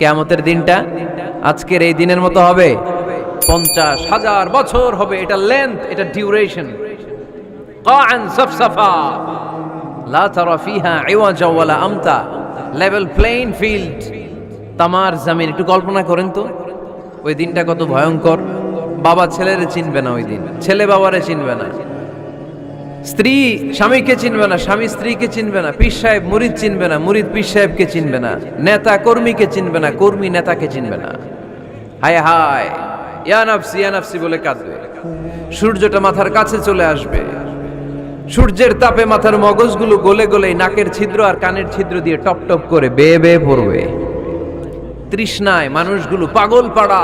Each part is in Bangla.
কিয়ামতের দিনটা আজকের এই দিনের মতো হবে? 50,000 বছর হবে। এটা লেন্থ, এটা ডিউরেশন। কাআন সাফসাফা লা তারা ফিহা ইওয়াজা ওয়ালা আমতা, লেভেল প্লেইং ফিল্ড, তামার জমিন। একটু কল্পনা করেন তো ওই দিনটা কত ভয়ঙ্কর। বাবা ছেলেরে চিনবে না ওই দিন, ছেলে বাবারে চিনবে না, স্ত্রী স্বামীকে চিনবে না, স্বামী স্ত্রীকে চিনবে না, পীর সাহেব মুরিদ চিনবে না, মুরিদ পীর সাহেবকে চিনবে না, নেতা কর্মীকে চিনবে না, কর্মী নেতাকে চিনবে না। হায় হায়, ইয়া নাফসি ইয়া নাফসি বলে কাঁদবে। সূর্যটা মাথার কাছে চলে আসবে, সূর্যের তাপে মাথার মগজগুলো গলে গলে নাকের ছিদ্র আর কানের ছিদ্র দিয়ে টপ টপ করে বেয়ে বেয়ে পড়বে। তৃষ্ণায় মানুষগুলো পাগল পাড়া,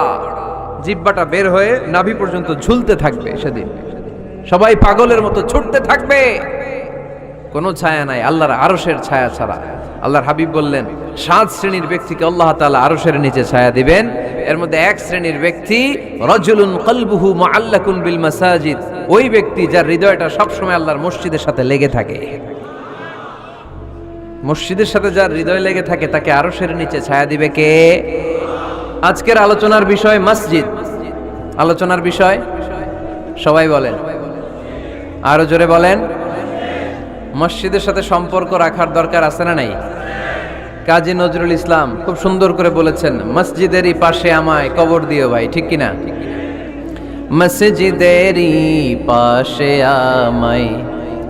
জিহ্বাটা বের হয়ে নাভি পর্যন্ত ঝুলতে থাকবে। সেদিন সবাই পাগলের মতো ছুটতে থাকবে, কোনো ছায়া নাই আল্লাহর আরশের ছায়া ছাড়া। আল্লাহর হাবিব বললেন 7 শ্রেণীর ব্যক্তিকে আল্লাহ তাআলা আরশের নিচে ছায়া দিবেন। এর মধ্যে 1 শ্রেণীর ব্যক্তি রাজুলুন কলবুহু মুআল্লাকুন বিল মাসাজিদ, ওই ব্যক্তি যার হৃদয়টা সবসময় আল্লাহর মসজিদের সাথে লেগে থাকে। মসজিদের সাথে যার হৃদয় লেগে থাকে তাকে আরশের নিচে ছায়া দিবে কে? আজকের আলোচনার বিষয় মসজিদ। আলোচনার বিষয় সবাই বলেন, আরো জোরে বলেন। মসজিদের সাথে সম্পর্ক রাখার দরকার আছে না নাই? কাজী নজরুল ইসলাম খুব সুন্দর করে বলেছেন, মসজিদেরই পাশে আমায় কবর দিও ভাই, ঠিক কিনা? মসজিদেরই পাশে আমায়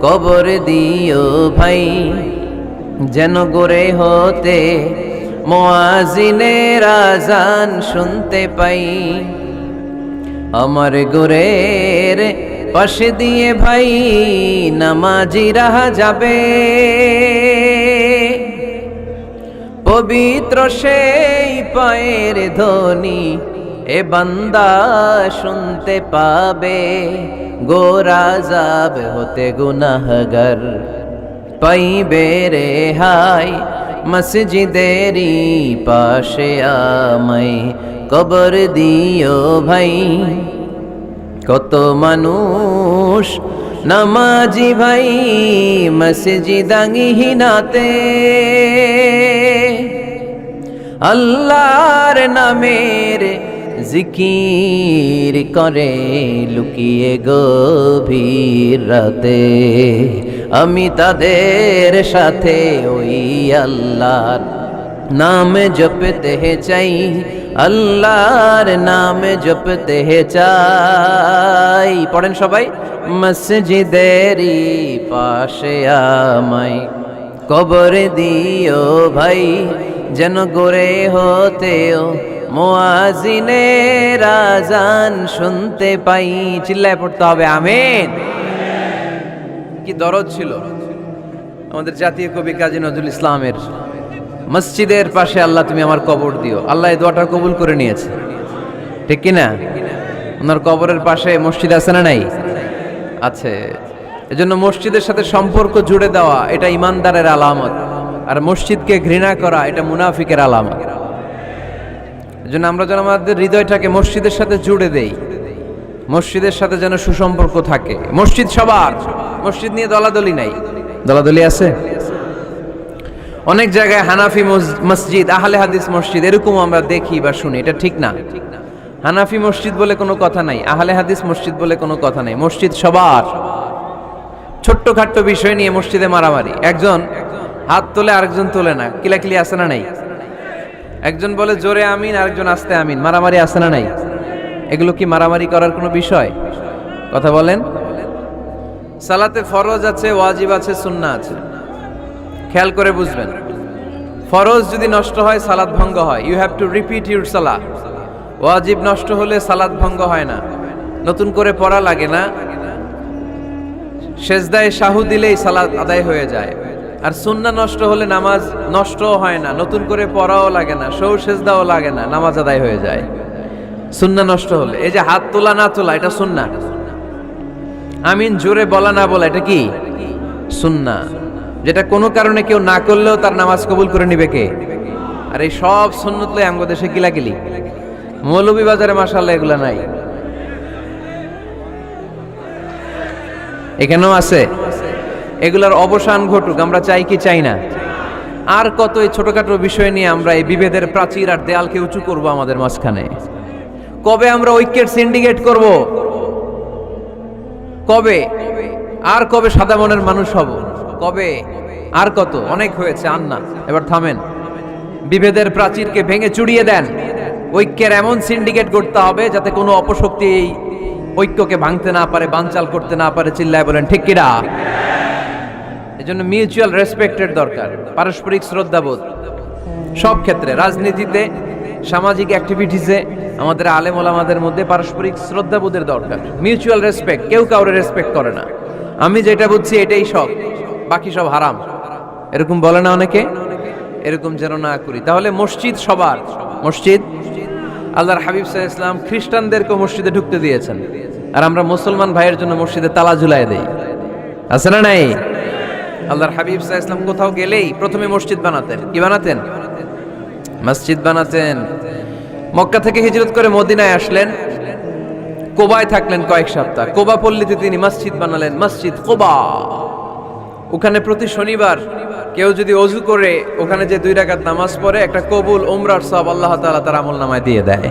কবর দিও ভাই, যেন গোরে হতে মুয়াজ্জিনের আযান শুনতে পাই। আমার গোরের পাশে দিয়ে ভাই নামাজিরা যাবে, পবিত্র সেই পায়ের ধ্বনি এ বান্দা শুনতে পাবে। গোরা যাব হতে গুনাহগার পাইবে রেহাই, মসজিদেরই পাশে আমায় কবর দিও ভাই। কত মানুষ নামাজি ভাই মসজিদাঙ্গিহীনাতে, আল্লাহর নামের জিকির করে লুকিয়ে গভীর রাতে। আমি তাদের সাথে ওই আল্লাহর নাম জপতে চাই, আল্লাহর নাম জপতে চাই। পড়েন সবাই, মসজিদেরই পাশে আমায় কবর দিও ভাই, যেন গোরে হতেও মুয়াজ্জিনের আযান শুনতে পাই। চিল্লায় পড়তে হবে আমিন। কি দরদ ছিল আমাদের জাতীয় কবি কাজী নজরুল ইসলামের, মসজিদের পাশে আল্লাহ তুমি আমার কবর দিও। আল্লাহ এই দোয়াটা কবুল করে নিয়েছে, ঠিক কিনা? ওনার কবরের পাশে মসজিদ আছে না নাই? আছে। এজন্য মসজিদের সাথে সম্পর্ক জুড়ে দেওয়া এটা ইমানদারের আলামত, আর মসজিদকে ঘৃণা করা এটা মুনাফিকের আলামত। এজন্য আমরা যেন আমাদের হৃদয়টাকে মসজিদের সাথে জুড়ে দেই, মসজিদের সাথে যেন সুসম্পর্ক থাকে। মসজিদ সবার, মসজিদ নিয়ে দলাদলি নাই। দলাদলি আছে অনেক জায়গায়, হানাফি মসজিদ, আহলে হাদিস মসজিদ, এরকম আমরা দেখি বা শুনি। এটা ঠিক না। হানাফি মসজিদ বলে কোনো কথা নাই, আহলে হাদিস মসজিদ বলে কোনো কথা নাই। মসজিদ সবার। ছোট্ট খাট্ট বিষয় নিয়ে মসজিদে মারামারি, একজন হাত তোলে আরেকজন তোলে না, কিলাকিলি আছে না নাই? একজন বলে জোরে আমিন, আরেকজন আস্তে আমিন, মারামারি আছে না নাই? এগুলো কি মারামারি করার কোনো বিষয়? কথা বলেন। সালাতে ফরজ আছে, ওয়াজিব আছে, সুন্নাহ আছে। খেয়াল করে বুঝবেন, ফরজ যদি নষ্ট হয় সালাত ভঙ্গ হয়, you have to repeat your সালাহ। ওয়াজিব নষ্ট হলে সালাত ভঙ্গ হয় না, নতুন করে পড়া লাগে না, সেজদায় সাহু দিলেই সালাত আদায় হয়ে যায়। আর সুন্নাহ নষ্ট হলে নামাজ নষ্টও হয় না, নতুন করে পড়াও লাগে না, সৌ সেজদাও লাগে না, নামাজ আদায় হয়ে যায় সুন্নাহ নষ্ট হলে। এই যে হাত তোলা না তোলা এটা সুন্নাহ, আমিন জোরে বলা না বলা এটা কি সুন্নাহ, যেটা কোনো কারণে কেউ না করলেও তার নামাজ কবুল করে নিবে কে? আর এই সব সুন্নত লই আমগো দেশে কিলাকিলি। মৌলভীবাজারে মাশাআল্লাহ এগুলা নাই, এখানেও আছে। এগুলার অবসান ঘটুক, আমরা চাই কি চাই না? আর কত এই ছোটখাটো বিষয় নিয়ে আমরা এই বিভেদের প্রাচীর আর দেয়ালকে উঁচু করব আমাদের মাঝখানে? কবে আমরা ঐক্যের সিন্ডিকেট করব? কবে? আর কবে সাদা মনের মানুষ হব? কবে? আর কত? অনেক হয়েছে, আর না, এবার থামেন। বিভেদের প্রাচীরকে ভেঙে চুড়িয়ে দেন। ঐক্যের এমন সিন্ডিকেট করতে হবে যাতে কোনো অপশক্তি এই ঐক্যকে ভাঙতে না পারে, বানচাল করতে না পারে। চিল্লায় বলেন ঠিক কিনা? এজন্য মিউচুয়াল রেসপেক্টের দরকার, পারস্পরিক শ্রদ্ধাবোধ সব ক্ষেত্রে, রাজনীতিতে, সামাজিক অ্যাক্টিভিটিসে আমাদের আলেম ওলামাদের মধ্যে পারস্পরিক শ্রদ্ধাবোধের দরকার। মিউচুয়াল রেসপেক্ট, কেউ কাউরে রেসপেক্ট করে না। আমি যেটা বুঝছি এটাই সব, বাকি সব হারাম, এরকম বলে না অনেকে? এরকম যেন না করি। তাহলে মসজিদ সবার, মসজিদ আল্লাহর হাবিব সাল্লাল্লাহু আলাইহি ওয়াসাল্লাম খ্রিস্টানদেরকে মসজিদে ঢুকতে দিয়েছেন, আর আমরা মুসলমান ভাইয়ের জন্য মসজিদে তালা ঝুলাই দেই, আছে না নাই? আল্লাহর হাবিব সাল্লাল্লাহু আলাইহি ওয়াসাল্লাম কোথাও গেলেই প্রথমে মসজিদ বানাতেন। কি বানাতেন? মসজিদ বানাতেন। মক্কা থেকে হিজরত করে মদিনায় আসলেন, কোবায় থাকলেন কয়েক সপ্তাহ। কোবা পল্লীতে তিনি মসজিদ বানালেন, মসজিদ কোবা। ওখানে প্রতি শনিবার কেউ যদি ওযু করে ওখানে যে 2 রাকাত নামাজ পড়ে, একটা কবুল উমরার সওয়াব আল্লাহ তাআলা তার আমলনামায় দিয়ে দেয়।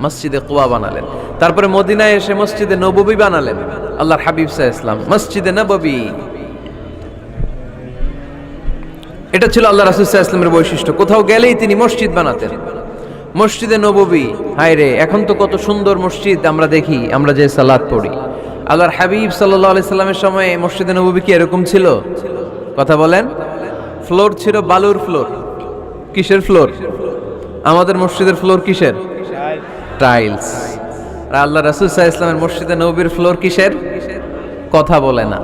মসজিদে কোবা বানালেন। তারপরে মদিনায় এসে মসজিদে নববী বানালেন আল্লাহর হাবিব সাল্লাল্লাহু আলাইহি ওয়াসাল্লাম, মসজিদে নববী। এটা ছিল আল্লাহ রাসূল সাল্লাল্লাহু আলাইহি ওয়াসাল্লামের বৈশিষ্ট্য। কোথাও গেলেই তিনি মসজিদ বানাতেন। মসজিদে নববী, হায় রে, এখন তো কত সুন্দর মসজিদ আমরা দেখি, আমরা যে সালাত পড়ি। আল্লাহর হাবিব সাল্লাল্লাহু আলাইহি সাল্লামের সময় মসজিদে নববী কি এরকম ছিল? কথা বলেন। ফ্লোর ছিল বালুর ফ্লোর। কিসের ফ্লোর? আমাদের মসজিদের ফ্লোর কিসের? টাইলস। আর আল্লাহ রাসূল সাল্লাল্লাহু আলাইহি ওয়াসাল্লামের মসজিদে নববীর ফ্লোর কিসের? কথা বলে না।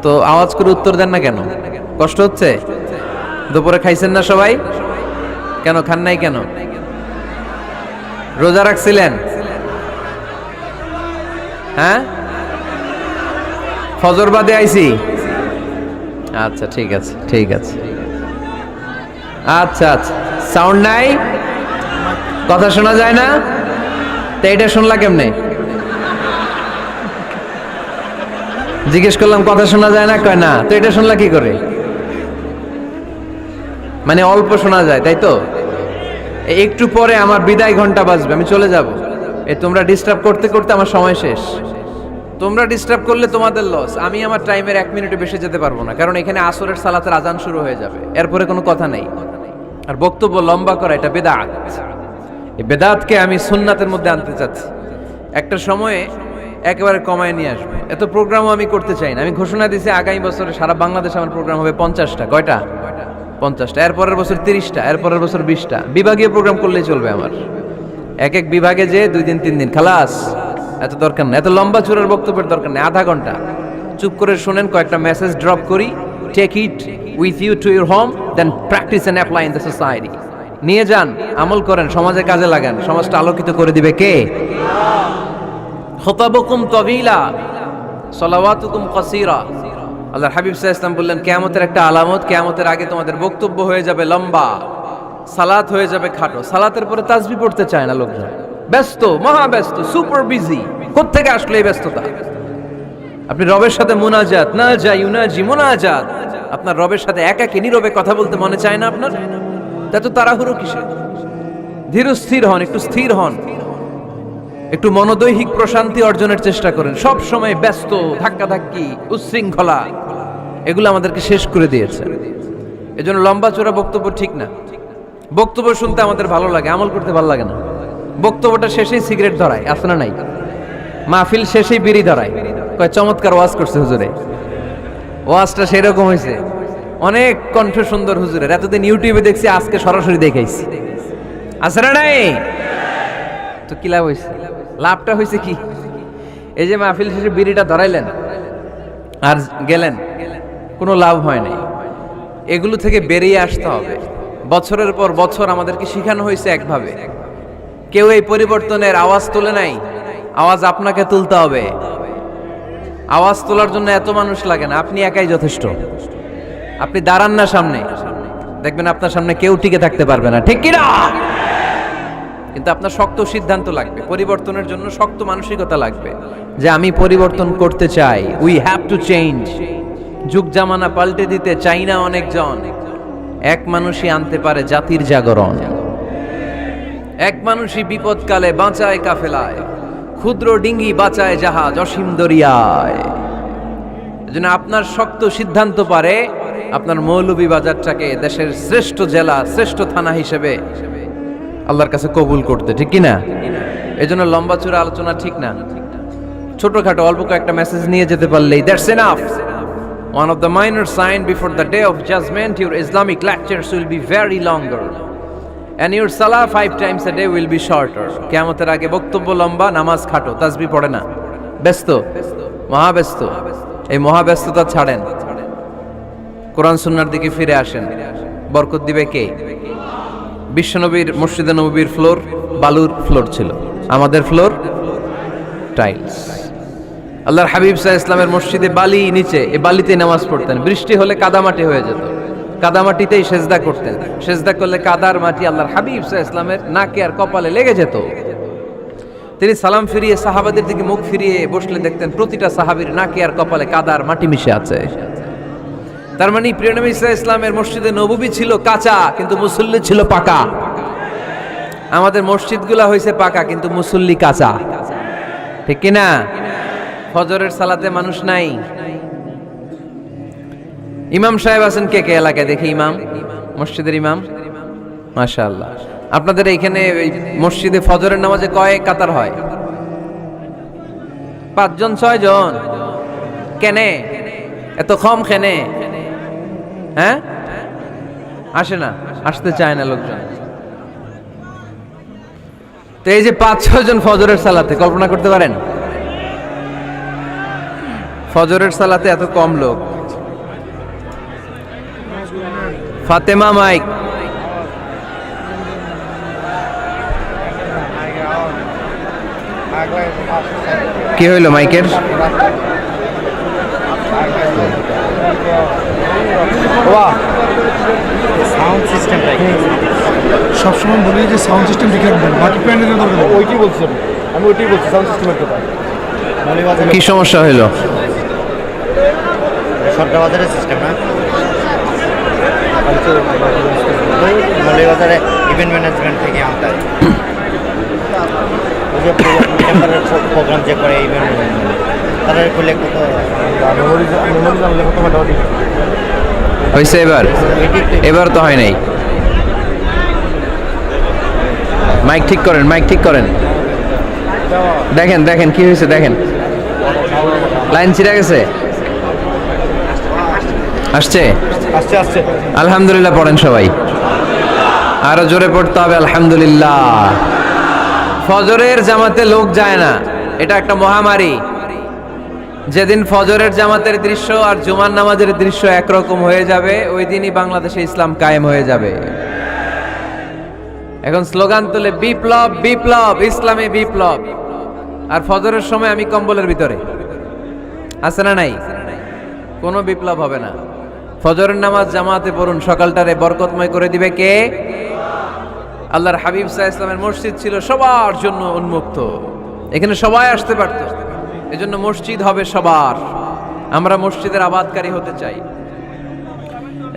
তো আওয়াজ করে উত্তর দেন না কেন? কষ্ট হচ্ছে? দুপুরে খাইছেন না সবাই? কেন খান নাই কেন? রোজা রাখছিলেন? হ্যাঁ, ফজর বাদে আইছি। আচ্ছা ঠিক আছে, ঠিক আছে। আচ্ছা আচ্ছা, সাউন্ড নাই, কথা শোনা যায় না? তো এটা শুনলা কেমনে? জিজ্ঞেস করলাম কথা শোনা যায় না, কয় না। তো এটা শুনলা কি করে? মানে অল্প শোনা যায়, তাই তো? একটু পরে আমার বিদায় ঘন্টা বাজবে, আমি চলে যাব। তোমরা ডিস্টার্ব করতে করতে আমার সময় শেষ। তোমরা ডিস্টার্ব করলে তোমাদের লস। আমি আমার টাইমের 1 মিনিটে বেশি যেতে পারবো না, কারণ এখানে আসরের সালাতের আজান শুরু হয়ে যাবে, এরপরে কোনো কথা নেই। আর বক্তব্য লম্বা করা এটা বেদাত। এই বেদাতকে আমি সুন্নাতের মধ্যে আনতে চাচ্ছি। একটা সময়ে একেবারে কমায় নিয়ে আসবো। এত প্রোগ্রামও আমি করতে চাই না। আমি ঘোষণা দিয়েছি আগামী বছরে সারা বাংলাদেশে আমার প্রোগ্রাম হবে 50টা। কয়টা? 50টা। এরপরের বছর 30টা, এরপরের বছর 20টা। বিভাগীয় প্রোগ্রাম করলেই চলবে আমার। এক এক বিভাগে যে 2 দিন 3 দিন খালাস। এত দরকার না, এত লম্বা চূড়ার বক্তব্যের দরকার নেই। আধা ঘন্টা চুপ করে শোনেন, কয়েকটা মেসেজ ড্রপ করি, take it with you to your home, then practice and apply in the society. নিয়ে যান, আমল করেন, সমাজে কাজে লাগান। সমাজটা আলোকিত করে দিবে কে? খুতাবুকুম তাবিলা সালাওয়াতুকুম কাসীরা। আল্লাহর হাবিব সাল্লাল্লাহু আলাইহি ওয়াসাল্লাম বললেন, কিয়ামতের একটা আলামত, কিয়ামতের আগে তোমাদের বক্তব্য হয়ে যাবে লম্বা, সালাত হয়ে যাবে খাটো। সালাতের পরে তাসবিহ পড়তে চায় না লোকজন, ব্যস্ত, মহা ব্যস্ত, সুপার বিজি। কোত্থেকে আসলে এই ব্যস্ততা? আপনি রবের সাথে মুনাজাত, না যাই ইউনাজি মুনাজাত, আপনার রবের সাথে একাকী নীরবে কথা বলতে মনে চায় না আপনার? এত তাড়াহুড়ো কিসে? ধীর স্থির হন, একটু স্থির হন, একটু মনোদৈহিক প্রশান্তি অর্জনের চেষ্টা করেন। সব সময় ব্যস্ত, ধাক্কাধাক্কি, উচ্ছৃঙ্খলা, এগুলো আমাদেরকে শেষ করে দিয়েছে। এজন্য লম্বা চোরা বক্তব্য ঠিক না। বক্তব্য শুনতে আমাদের ভালো লাগে, আমল করতে ভালো লাগে না। বক্তব্যটা শেষেই সিগারেট ধরায়, আছে না নাই? মাহফিল শেষেই বিড়ি ধরায়, কয় চমৎকার ওয়াজ করছে হুজুরে। ওয়াজটা সেরকম হয়েছে, অনেক কণ্ঠ সুন্দর হুজুরের। এতদিন ইউটিউবে দেখছি, আজকে সরাসরি দেখাইছি, আছে না নাই? তো কি লাভ হয়েছে? লাভটা হয়েছে কি? এই যে মাহফিল শেষে বিড়িটা ধরাইলেন আর গেলেন, কোনো লাভ হয় নাই। এগুলো থেকে বেরিয়ে আসতে হবে। বছরের পর বছর আমাদেরকে শিখানো হয়েছে একভাবে, কেউ এই পরিবর্তনের আওয়াজ তোলে নাই। আওয়াজ আপনাকে তুলতে হবে। আওয়াজ তোলার জন্য এত মানুষ লাগে না, আপনি একাই যথেষ্ট। আপনি দাঁড়ান না সামনে, দেখবেন আপনার সামনে কেউ টিকে থাকতে পারবে না, ঠিক কিনা? কিন্তু আপনার শক্ত সিদ্ধান্ত লাগবে, পরিবর্তনের জন্য শক্ত মানসিকতা লাগবে যে আমি পরিবর্তন করতে চাই। We have to change. যুগ জামানা পাল্টে দিতে চাই না অনেকজন, এক মানুষই আনতে পারে জাতির জাগরণ। এক মানুষই বিপদকালে বাঁচায় কাফেলায়, ক্ষুদ্র ডিঙ্গি বাঁচায় জাহাজ অসীম দরিয়ায়। এজন্য আপনার শক্ত সিদ্ধান্ত পারে আপনার মৌলভীবাজারটাকে দেশের শ্রেষ্ঠ জেলা, শ্রেষ্ঠ থানা হিসেবে আল্লাহর কাছে কবুল করতে, ঠিক কি না? এজন্য লম্বা চূড়া আলোচনা ঠিক না, ছোটখাটো অল্প কয়েকটা মেসেজ নিয়ে যেতে পারলেই that's enough. One of the minor sign before the day of judgment, your Islamic lectures will be very longer and your salah 5 times a day will be shorter. কিয়ামতের আগে বক্তব্য লম্বা, নামাজ খাটো, তাসবিহ পড়ে না, ব্যস্ত, মহাব্যস্ত। এই মহাব্যস্ততা ছাড়েন, কোরআন সুন্নাহর দিকে ফিরে আসেন। বরকত দিবে কে? বিশ্বনবীর মসজিদে নববীর ফ্লোর বালুর ফ্লোর ছিল, আমাদের ফ্লোর টাইলস। আল্লাহর হাবিব সাল্লাল্লাহু আলাইহি ওয়াসাল্লামের মসজিদে বালি নিচে, এই বালিতে নামাজ পড়তেন। বৃষ্টি হলে কাদামাটি হয়ে যেত, কাদামাটিতেই সেজদা করতেন। সেজদা করলে কাদার মাটি আল্লাহর হাবিব সাল্লাল্লাহু আলাইহি ওয়াসাল্লামের নাকে আর কপালে লেগে যেত। তিনি সালাম ফিরিয়ে সাহাবাদের দিকে মুখ ফিরিয়ে বসলে দেখতেন প্রতিটা সাহাবীর নাকে আর কপালে কাদার মাটি মিশে আছে। তার মানে প্রিয় নবী সাল্লাল্লাহু আলাইহি ওয়াসাল্লামের মসজিদে নববী ছিল কাঁচা, কিন্তু মুসল্লি ছিল পাকা। আমাদের মসজিদগুলা হয়েছে পাকা, কিন্তু মুসল্লি কাঁচা, ঠিক কি না? ফজরের সালাতে মানুষ নাই। ইমাম সাহেব আছেন কে কে এলাকায়? দেখি ইমাম, মসজিদের ইমাম, মাশাআল্লাহ। আপনাদের এইখানে মসজিদে ফজরের নামাজে কয় কাতার হয়? 5 জন 6 জন? কেনে এত কম? কেনে? হ্যাঁ, আসে না, আসতে চায় না লোকজন। তো এই যে 5-6 জন ফজরের সালাতে, কল্পনা করতে পারেন ফজরের সালাতে এত কম লোক। ফাতেমা মাইক, কি হইল মাইকের? সাউন্ড সিস্টেম সবসময় বলি যে সাউন্ড সিস্টেম দেখে রাখবেন, বাকি প্যান্ডেলের দরকার নেই। ওইটাই বলছি আমি, ওইটাই বলছি সাউন্ড সিস্টেমের কথা। কি সমস্যা হইল? সরকার বাজারের সিস্টেম না, মৌলভীবাজারে ইভেন্ট ম্যানেজমেন্ট থেকে আনতে হয়। ওই যে প্রোগ্রাম যে করে ইভেন্ট তারা করলে কত জানলে কত মোটামুটি হয়েছে। এবার তো হয় নাই। মাইক ঠিক করেন, মাইক ঠিক করেন। দেখেন দেখেন কি হয়েছে, দেখেন লাইন ছিঁড়ে গেছে। আসছে আসছে আসছে। আলহামদুলিল্লাহ পড়েন সবাই, আরো জোরে পড়তে হবে আলহামদুলিল্লাহ। ফজরের জামাতে লোক যায় না, এটা একটা মহামারী। যেদিন ফজরের জামাতের দৃশ্য আর জুমার নামাজের দৃশ্য একরকম হয়ে যাবে, ওই দিনই বাংলাদেশে ইসলাম কায়েম হয়ে যাবে। এখন স্লোগান তুলে বিপ্লব বিপ্লব, ইসলামে বিপ্লব। আর ফজরের সময় আমি কম্বলের ভিতরে, আছে না নাই? কোনো বিপ্লব হবে না। ফজরের নামাজ জামাতে পড়ুন, সকালটারে বরকতময় করে দিবে কে? আল্লাহর হাবিব সাল্লাল্লাহু আলাইহি ওয়াসাল্লামের মসজিদ ছিল সবার জন্য উন্মুক্ত, এখানে সবাই আসতে পারত। এজন্য মসজিদ হবে সবার। আমরা মসজিদের আবাদকারী হতে চাই।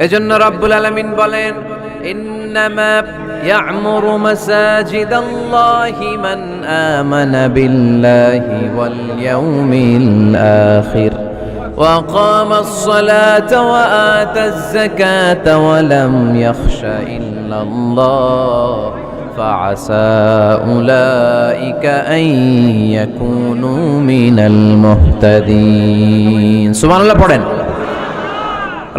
এজন্য রব্বুল আলামিন বলেন, ইন্নামা ইয়া'মুরু মাসাজিদাল্লাহি মান আমানা বিল্লাহি ওয়াল ইয়াউমিল আখির ওয়া কামাস সালাতা ওয়া আতাজ যাকাতা ওয়া লাম ইয়াখশা ইল্লাল্লাহ فعسى أولئك أن يكونوا من المهتدين। সুবহান আল্লাহ পড়েন।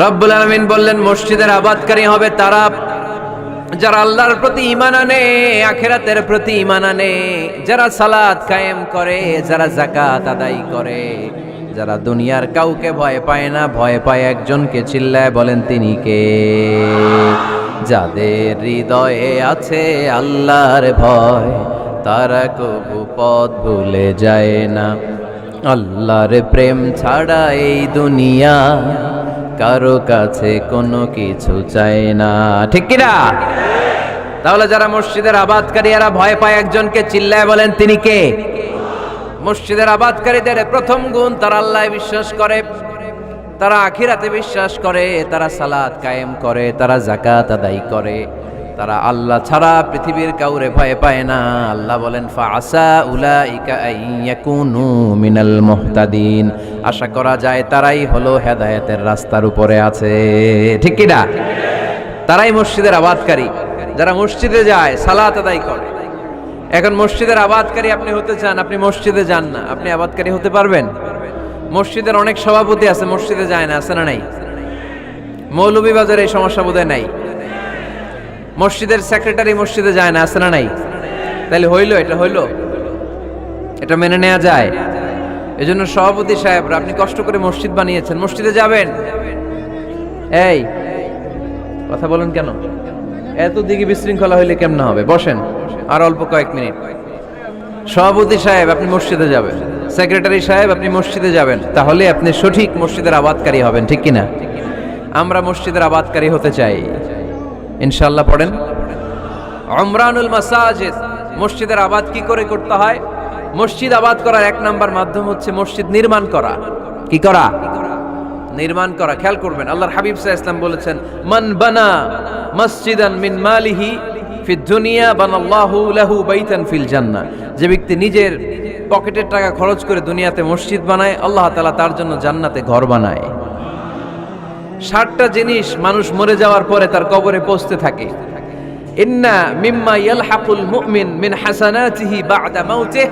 রব্বুল আলামিন বললেন মসজিদের আবাদকারী হবে তারা যারা আল্লাহর প্রতি ঈমান আনে, আখিরাতের প্রতি ঈমান আনে, যারা সালাত কায়েম করে, যারা যাকাত আদায় করে, যারা দুনিয়ার কাউকে ভয় পায় না, ভয় পায় একজনকে। চিল্লায় বলেন তিনি কে? যাদের হৃদয়ে আছে আল্লাহর ভয়, তারা কবু পথ ভুলে যায় না। আল্লাহর প্রেম ছাড়া এই দুনিয়া কারো কাছে কোনো কিছু চায় না, ঠিক কিনা? তাহলে যারা মসজিদের আবাদকারী এরা ভয় পায় একজনকে, চিল্লায় বলেন তিনি কে? মসজিদের আবাদকারীদের প্রথম গুণ, তারা আল্লাহ বিশ্বাস করে। তারা আখিরাতে বিশ্বাস করে, তারা সালাত কায়েম করে, তারা যাকাত আদায় করে, তারা আল্লাহ ছাড়া পৃথিবীর কাউরে ভয় পায় না। আল্লাহ বলেন ফাআসা উলাইকা আইয়াকুনু মিনাল মুহতাদিন, আশা করা যায় তারাই হলো হেদায়েতের রাস্তার উপরে আছে। ঠিক কি না? তারাই মসজিদের আবাদকারী, যারা মসজিদে যায়, সালাত আদায় করে। এখন মসজিদের আবাদকারী আপনি হতে চান, আপনি মসজিদে যান না, আপনি আবাদকারী হতে পারবেন? মসজিদের অনেক সভাপতি আছে, মসজিদে যায় না, আছে না নাই? মৌলভীবাজারে এই সমস্যা বোধহয় নাই। মসজিদের সেক্রেটারি মসজিদে যায় না, আছে না নাই? তাহলে হইলো, এটা হইলো, এটা মেনে নেওয়া যায়? এজন্য সভাপতি সাহেবরা, আপনি কষ্ট করে মসজিদ বানিয়েছেন, মসজিদে যাবেন। এই কথা বলেন কেন? এত দিকে বিশৃঙ্খলা হইলে কেমন হবে? বসেন আর অল্প কয়েক মিনিট। সভাপতি সাহেব আপনি মসজিদে যাবেন, সেক্রেটারি সাহেব আপনি মসজিদে যাবেন, তাহলে আপনি সঠিক মসজিদের আবাদকারী হবেন। ঠিক কিনা? আমরা মসজিদের আবাদকারী হতে চাই, ইনশাআল্লাহ। পড়েন উমরানুল মাসাজিদ। মসজিদের আবাদ কি করে করতে হয়? মসজিদ আবাদ করার এক নাম্বার মাধ্যম হচ্ছে মসজিদ নির্মাণ করা। কি করা? নির্মাণ করা। খেয়াল করবেন, আল্লাহর হাবিব সাল্লাল্লাহু আলাইহি ওয়াসাল্লাম বলেছেন, মান বানা মসজিদান মিন মালিহি ফিদ দুনিয়া বানাল্লাহু লাহু বাইতান ফিল জান্নাহ। যে ব্যক্তি নিজের পকেটের টাকা খরচ করে দুনিয়াতে মসজিদ বানায়, আল্লাহ তাআলা তার জন্য জান্নাতে ঘর বানায়। 60টা জিনিস মানুষ মরে যাওয়ার পরে তার কবরে পৌঁছতে থাকে। ইন্না মিম্মা ইয়ালহাকুল মুমিন মিন হাসানাতিহি বা'দা মাউতিহি।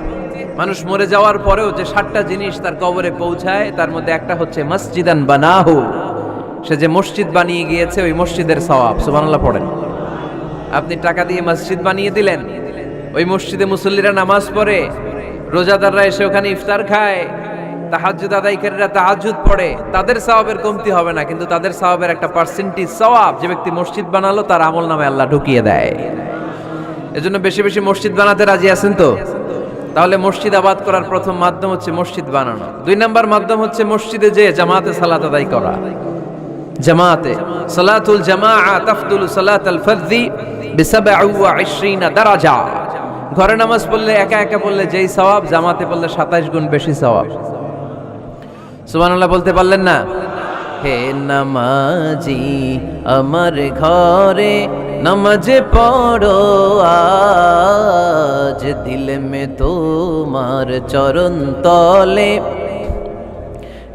মানুষ মরে যাওয়ার পরেও যে 60টা জিনিস তার কবরে পৌঁছায়, তার মধ্যে একটা হচ্ছে মসজিদান বানাহু। সে যে মসজিদ বানিয়ে গিয়েছে, ওই মসজিদের সওয়াব। সুবহানাল্লাহ পড়েন। আপনি টাকা দিয়ে মসজিদ বানিয়ে দিলেন, ওই মসজিদে মুসল্লিরা নামাজ পড়ে, রোজাদাররা এসে ওখানে ইফতার খায়, তাহাজ্জুদ আদায়কারীরা তাহাজ্জুদ পড়ে, তাদের সওয়াবের কমতি হবে না, কিন্তু তাদের সওয়াবের একটা পার্সেন্টেজ সওয়াব যে ব্যক্তি মসজিদ বানালো তার আমলনামায় আল্লাহ ঢুকিয়ে দেয়। এজন্য বেশি বেশি মসজিদ বানাতে রাজি আছেন তো? তাহলে মসজিদ আবাদ করার প্রথম মাধ্যম হচ্ছে মসজিদ বানানো। 2 নাম্বার মাধ্যম হচ্ছে মসজিদে যে জামাতে সালাত আদায় করা। জামাতে সালাতুল জামাআ তাফদুলু সালাতাল ফারদি বি27 দারাজা। ঘরে নামাজ পড়লে, একা একা পড়লে যেই সওয়াব, জামাতে পড়লে 27 গুণ বেশি সওয়াব। সুবহানাল্লাহ বলতে পারলেন না? হে নামাজি আমার ঘরে নামাজ পড়ো আজ, দিল মে তোমার চরণ তলে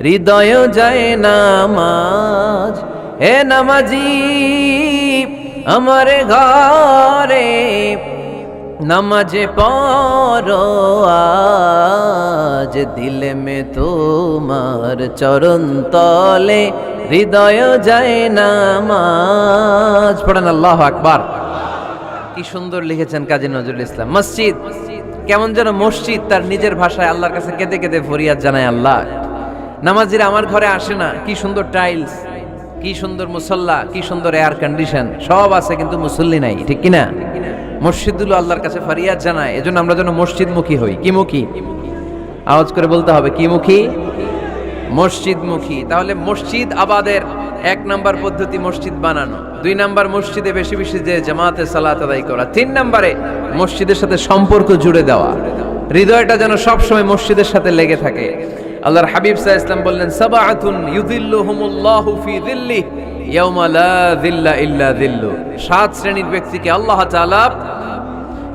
হৃদয় যায় নামাজ। হে নামাজি আমার ঘরে নামাজ পড়ো আজ, দিল মে তোমার চরণ তলে হৃদয় যায় নামাজ। পড়েন আল্লাহু আকবার। কি সুন্দর লিখেছেন কাজী নজরুল ইসলাম। মসজিদ কেমন যেন মসজিদ তার নিজের ভাষায় আল্লাহর কাছে কেঁদে কেঁদে ফরিয়াদ জানায়, আল্লাহ নামাজিরা আমার ঘরে আসে না, কি সুন্দর টাইলস, কি সুন্দর মুসল্লা, কি সুন্দর এয়ার কন্ডিশন, সব আছে কিন্তু মুসল্লি নাই। ঠিক কিনা? মসজিদগুলো আল্লাহর কাছে ফরিয়াদ জানায়। এজন্য আমরা যেন মসজিদমুখী হই। কি মুখী? আওয়াজ করে বলতে হবে, কি মুখী? মসজিদমুখী। তাহলে মসজিদ আবাদের 1 নাম্বার পদ্ধতি মসজিদ বানানো। 2 নাম্বার মসজিদে বেশি বেশি যে জামাতে সালাত আদায় করা। 3 নাম্বারে মসজিদের সাথে সম্পর্ক জুড়ে দেওয়া, হৃদয়টা যেন সবসময় মসজিদের সাথে লেগে থাকে। আল্লাহর হাবিব সাল্লাল্লাহু আলাইহি ওয়াসাল্লাম বললেন, সাবআতুন ইউযিল্লুহুমুল্লাহু ফি যিল্লিহি ইয়াওমা লা যিল্লা ইল্লা যিল্লু। 7 শ্রেণীর ব্যক্তিকে আল্লাহ তাআলা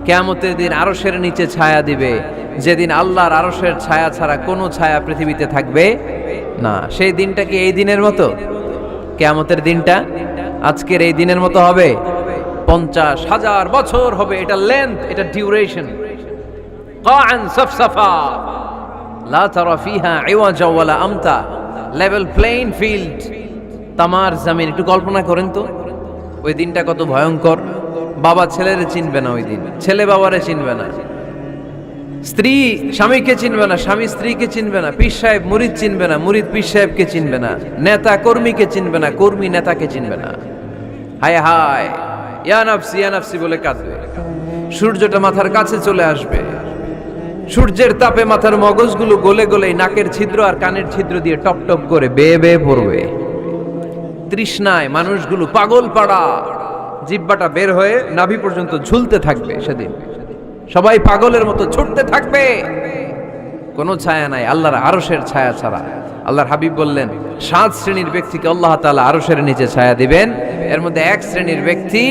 কিয়ামতের দিন আরশের নিচে ছায়া দিবে, যেদিন আল্লাহর আরশের ছায়া ছাড়া কোনো ছায়া পৃথিবীতে থাকবে না। সেই দিনটা কি এই দিনের মতো? কিয়ামতের দিনটা আজকের এই দিনের মতো হবে? 50,000 বছর হবে। এটা লেন্থ, এটা ডিউরেশন। কাআন সাফসাফা লা তারা ফিহা ইওয়াজা ওয়ালা আমতা। লেভেল প্লেইং ফিল্ড, তামার জমিন। একটু কল্পনা করেন তো ওই দিনটা কত ভয়ঙ্কর। বাবা ছেলেরে চিনবে না ওই দিন, ছেলে বাবারে চিনবে না, স্ত্রী স্বামীকে চিনবে না, স্বামী স্ত্রীকে চিনবে না, পীর সাহেব মুরিদ চিনবে না, মুরিদ পীর সাহেবকে চিনবে না, নেতা কর্মীকে চিনবে না, কর্মী নেতাকে চিনবে না। হায় হায়, ইয়া নাফসি বলে কাঁদবে। সূর্যটা মাথার কাছে চলে আসবে, সূর্যের তাপে মাথার মগজগুলো গলে গলে নাকের ছিদ্র আর কানের ছিদ্র দিয়ে টপ টপ করে বেয়ে বেয়ে পড়বে। তৃষ্ণায় মানুষগুলো পাগল পাড়া, জিহ্বাটা বের হয়ে নাভি পর্যন্ত ঝুলতে থাকবে। সেদিন সবাই পাগলের মতো ছুটতে থাকবে। কোনো ছায়া নাই আল্লাহর আরশের ছায়া ছাড়া। আল্লাহর হাবিব বললেন 7 শ্রেণীর ব্যক্তিকে আল্লাহ তাআলা আরশের নিচে ছায়া দিবেন। এর মধ্যে এক শ্রেণীর ব্যক্তি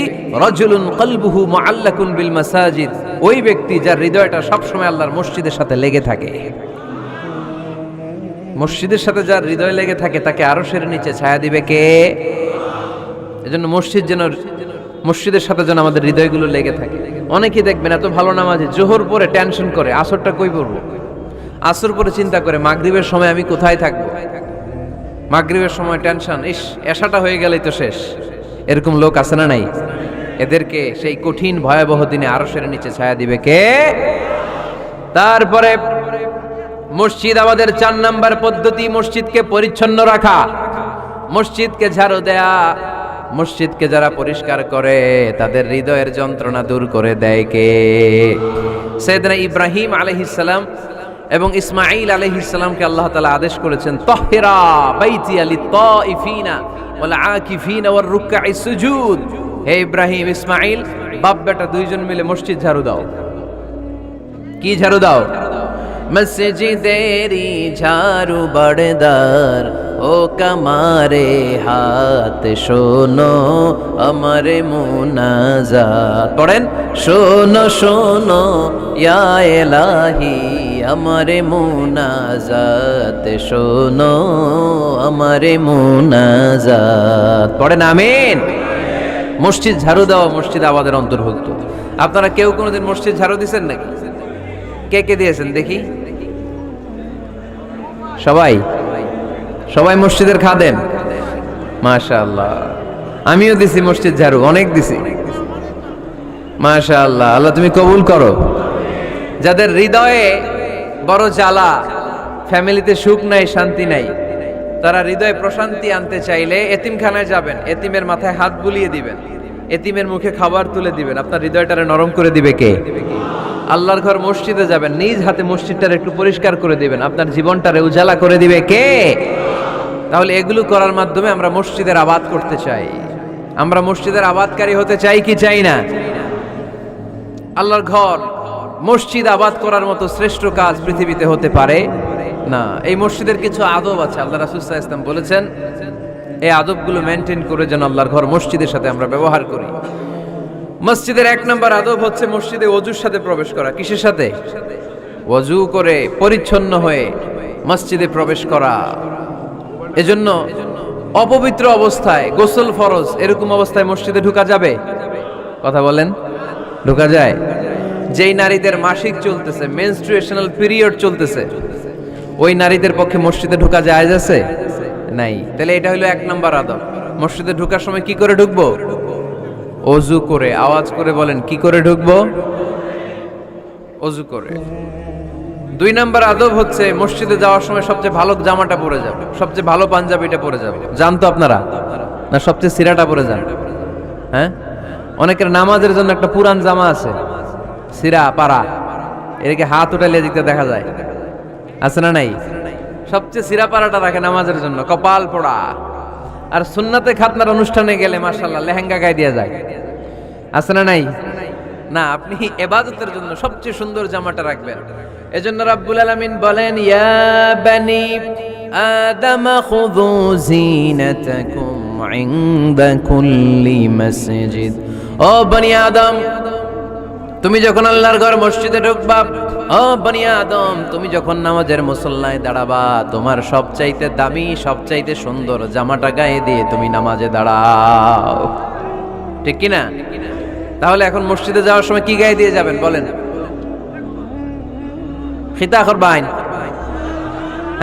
রাজুলুন কলবুহু মুআল্লাকুন বিল মাসাজিদ, ওই ব্যক্তি যার হৃদয়টা সবসময় আল্লাহর মসজিদের সাথে লেগে থাকে। মসজিদের সাথে যার হৃদয় লেগে থাকে তাকে আরশের নিচে ছায়া দিবে কে? এজন্য মসজিদের সাথে যেন আমাদের হৃদয়গুলো লেগে থাকে। অনেকেই দেখবেন এত ভালো নামাজি, জোহর পরে টেনশন করে আসরটা কই পড়বো, আসর পরে চিন্তা করে মাগরিবের সময় আমি কোথায় থাকবো, মাগরিবের সময় টেনশন, ইস এশাটা হয়ে গেলেই তো শেষ। এরকম লোক আছে না নাই? এদেরকে সেই কঠিন ভয়াবহ দিনে আরশের নিচে ছায়া দিবে কে? তারপরে মসজিদ আমাদের 4 নাম্বার পদ্ধতি, মসজিদকে পরিচ্ছন্ন রাখা, মসজিদকে ঝাড়ু দেয়া। মসজিদকে যারা পরিষ্কার করে তাদের হৃদয়ের যন্ত্রণা দূর করে দেয় কে? সাইয়েদনা ইব্রাহিম আলাইহিস সালাম এবং ইসমাঈল আলাইহিস সালামকে আল্লাহ তাআলা আদেশ করেছেন তাহহিরা বাইতিয়া লিত-তাইফিনা ওয়াল আকিফিনা ওয়ার রুকআইস সুজুদ। হে ইব্রাহিম, ইসমাঈল, বাপ বেটা দুইজন মিলে মসজিদ ঝাড়ু দাও। কি ঝাড়ু দাও? মসজিদেরি ঝাড়ু বড়দার ও কামারে হাত শোনো আমারে মুনাজাত। পড়েন, শোনো শোনো ইয়া ইলাহি আমারে মুনাজাত, শোনো আমারে মুনাজাত। পড়েন আমিন। মসজিদ ঝাড়ু দেওয়া মসজিদ আমাদের অন্তর্ভুক্ত। আপনারা কেউ কোনোদিন মসজিদ ঝাড়ু দিয়েছেন নাকি? কে কে দিয়েছেন দেখি? সবাই সবাই মসজিদের খাদেম? মাশাআল্লাহ। আমিও দিছি মসজিদ ঝাড়ু, অনেক দিছি। মাশাআল্লাহ, আল্লাহ তুমি কবুল করো। যাদের হৃদয়ে বড় জ্বালা, ফ্যামিলিতে সুখ নাই, শান্তি নাই, তারা হৃদয়ে প্রশান্তি আনতে চাইলে এতিমখানায় যাবেন, এতিমের মাথায় হাত বুলিয়ে দিবেন, এতিমের মুখে খাবার তুলে দিবেন। আপনার হৃদয়টারে নরম করে দিবে কে? আল্লাহর ঘর মসজিদে যাবেন, নিজ হাতে মসজিদটারে একটু পরিষ্কার করে দিবেন, আপনার জীবনটারে উজালা করে দিবে কে? তাহলে এগুলো করার মাধ্যমে আমরা মসজিদের আবাদ করতে চাই। আমরা মসজিদের আবাদকারী হতে চাই কি চাই না? আল্লাহর ঘর মসজিদ আবাদ করার মতো শ্রেষ্ঠ কাজ পৃথিবীতে হতে পারে না। এই মসজিদের কিছু আদব আছে, আল্লাহ রাসূল সাল্লাল্লাহু আলাইহি ওয়াসাল্লাম বলেছেন এই আদবগুলো মেনটেন করে যেন আল্লাহর ঘর মসজিদের সাথে আমরা ব্যবহার করি। মসজিদের 1 নম্বর আদব হচ্ছে মসজিদে ওযুর সাথে প্রবেশ করা। কিসের সাথে? ওযু করে পরিচ্ছন্ন হয়ে মসজিদে প্রবেশ করা। এজন্য অপবিত্র অবস্থায় গোসল ফরজ, এরকম অবস্থায় মসজিদে ঢোকা যাবে? কথা বলেন, ঢোকা যায়? যেই নারীদের মাসিক চলতেছে, মেনস্ট্রুয়েশনাল পিরিয়ড চলতেছে, ওই নারীদের পক্ষে মসজিদে ঢোকা জায়েজ আছে? নাই। তাহলে এটা হলো 1 নম্বর আদব। মসজিদে ঢোকার সময় কি করে ঢুকবো? ওযু করে। আওয়াজ করে বলেন, কি করে ঢুকবো? ওযু করে। 2 নম্বর আদব হচ্ছে মসজিদে যাওয়ার সময় সবচেয়ে ভালো জামাটা পরে যাব, সবচেয়ে ভালো পাঞ্জাবিটা পরে যাব। জানতো আপনারা? না সবচেয়ে সিরাটা পরে যান? হ্যাঁ, অনেকের নামাজের জন্য একটা পুরান জামা আছে, সিরা পাড়া, এদিকে হাত উঠালে দিতে দেখা যায়, আছে না নাই? সবচেয়ে সিরা পাড়াটা রাখে নামাজের জন্য, কপাল পোড়া। আর সুন্নাতে খাতনার অনুষ্ঠানে গেলে মাশাআল্লাহ লেহেঙ্গা গায়ে দেয়া যায়, আছে না নাই? না, আপনি ইবাদতের জন্য সবচেয়ে সুন্দর জামাটা রাখবেন। এজন্য রাব্বুল আলামিন বলেন, ইয়া বানি আদম খুযু জিনাতাকুম ইনদা কুল্লি মসজিদ। ও বনি আদম, তুমি যখন আল্লাহর ঘর মসজিদে ঢুকবা, ও বনি আদম, তুমি যখন নামাজের মুসল্লায় দাঁড়াবা, তোমার সবচাইতে দামি, সবচাইতে সুন্দর জামাটা গায়ে দিয়ে তুমি নামাজে দাঁড়াও। ঠিক কি না? তাহলে এখন মসজিদে যাওয়ার সময় কি গায়ে দিয়ে যাবেন বলেন? খিতা করবেন?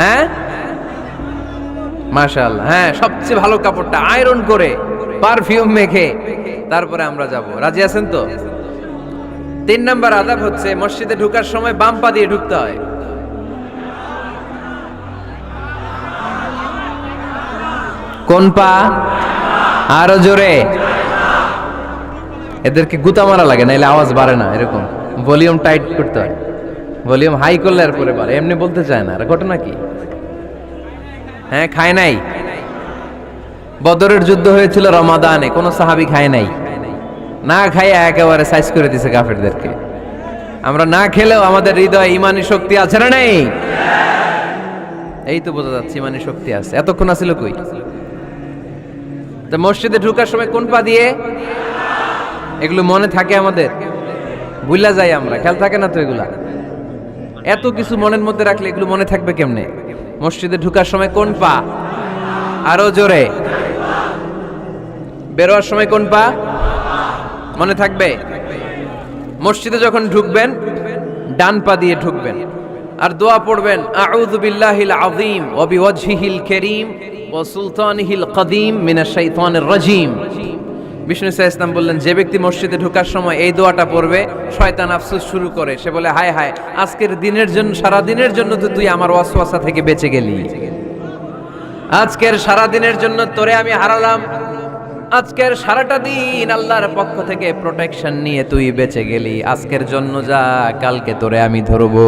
হ্যাঁ, মাশাআল্লাহ। হ্যাঁ, সবচেয়ে ভালো কাপড়টা আয়রন করে পারফিউম মেখে তারপরে আমরা যাব। রাজি আছেন তো? 3 নম্বর আদব হচ্ছে মসজিদে ঢোকার সময় বাম পা দিয়ে ঢুকতে হয়। কোন পা? আরো জোরে। এদেরকে গুতা মারা লাগে, নাইলে আওয়াজ বাড়ে না। এরকম ভলিউম টাইট করতে হয়, ভলিউম হাই করলে আর পরে বাড়ে। এমনি বলতে চায় না। আর ঘটনা কি? হ্যাঁ, খায় নাই। বদরের যুদ্ধ হয়েছিল রমাদানে, কোন সাহাবী খায় নাই, না খাইয়া একেবারে সাইজ করে দিছে কাফেরদেরকে। আমরা না খেলেও আমাদের হৃদয়ে ইমানি শক্তি আছে না নেই? এই তো বোঝা যাচ্ছে ইমানি শক্তি আছে। এতক্ষণ আছিল কই? তো মসজিদে ঢোকার সময় কোন পা দিয়ে? এগুলো মনে থাকে আমাদের? ভুলা যাই আমরা, খেয়াল থাকে না তো এগুলা। এত কিছু মনের মধ্যে রাখলে এগুলো মনে থাকবে কেমনে? মসজিদে ঢোকার সময় কোন পা? আরো জোরে। বেরোয়ার সময় কোন পা? মনে থাকবে? মসজিদে যখন ঢুকবেন ডান পা দিয়ে ঢুকবেন, আর দোয়া পড়বেন আউযু বিল্লাহিল আযীম ওয়া বিওয়াজহিল কারীম ওয়া সুলতানিহিল কদীম মিনাশ শাইতানির রাজীম। বিষ্ণু সাল্লাল্লাহু আলাইহি ওয়াসাল্লাম বললেন, যে ব্যক্তি মসজিদে ঢোকার সময় এই দোয়াটা পড়বে, শয়তান আফসোস শুরু করে। সে বলে, হায় হায়, আজকের দিনের জন্য, সারা দিনের জন্য তো তুই আমার ওয়াসওয়াসা থেকে বেঁচে গেলি। আজকের সারা দিনের জন্য তোরে আমি হারালাম। আজকের সারাটা দিন আল্লাহর পক্ষ থেকে প্রোটেকশন নিয়ে তুই বেঁচে গেলি। আজকের জন্য যা, কালকে তোরে আমি ধরবো।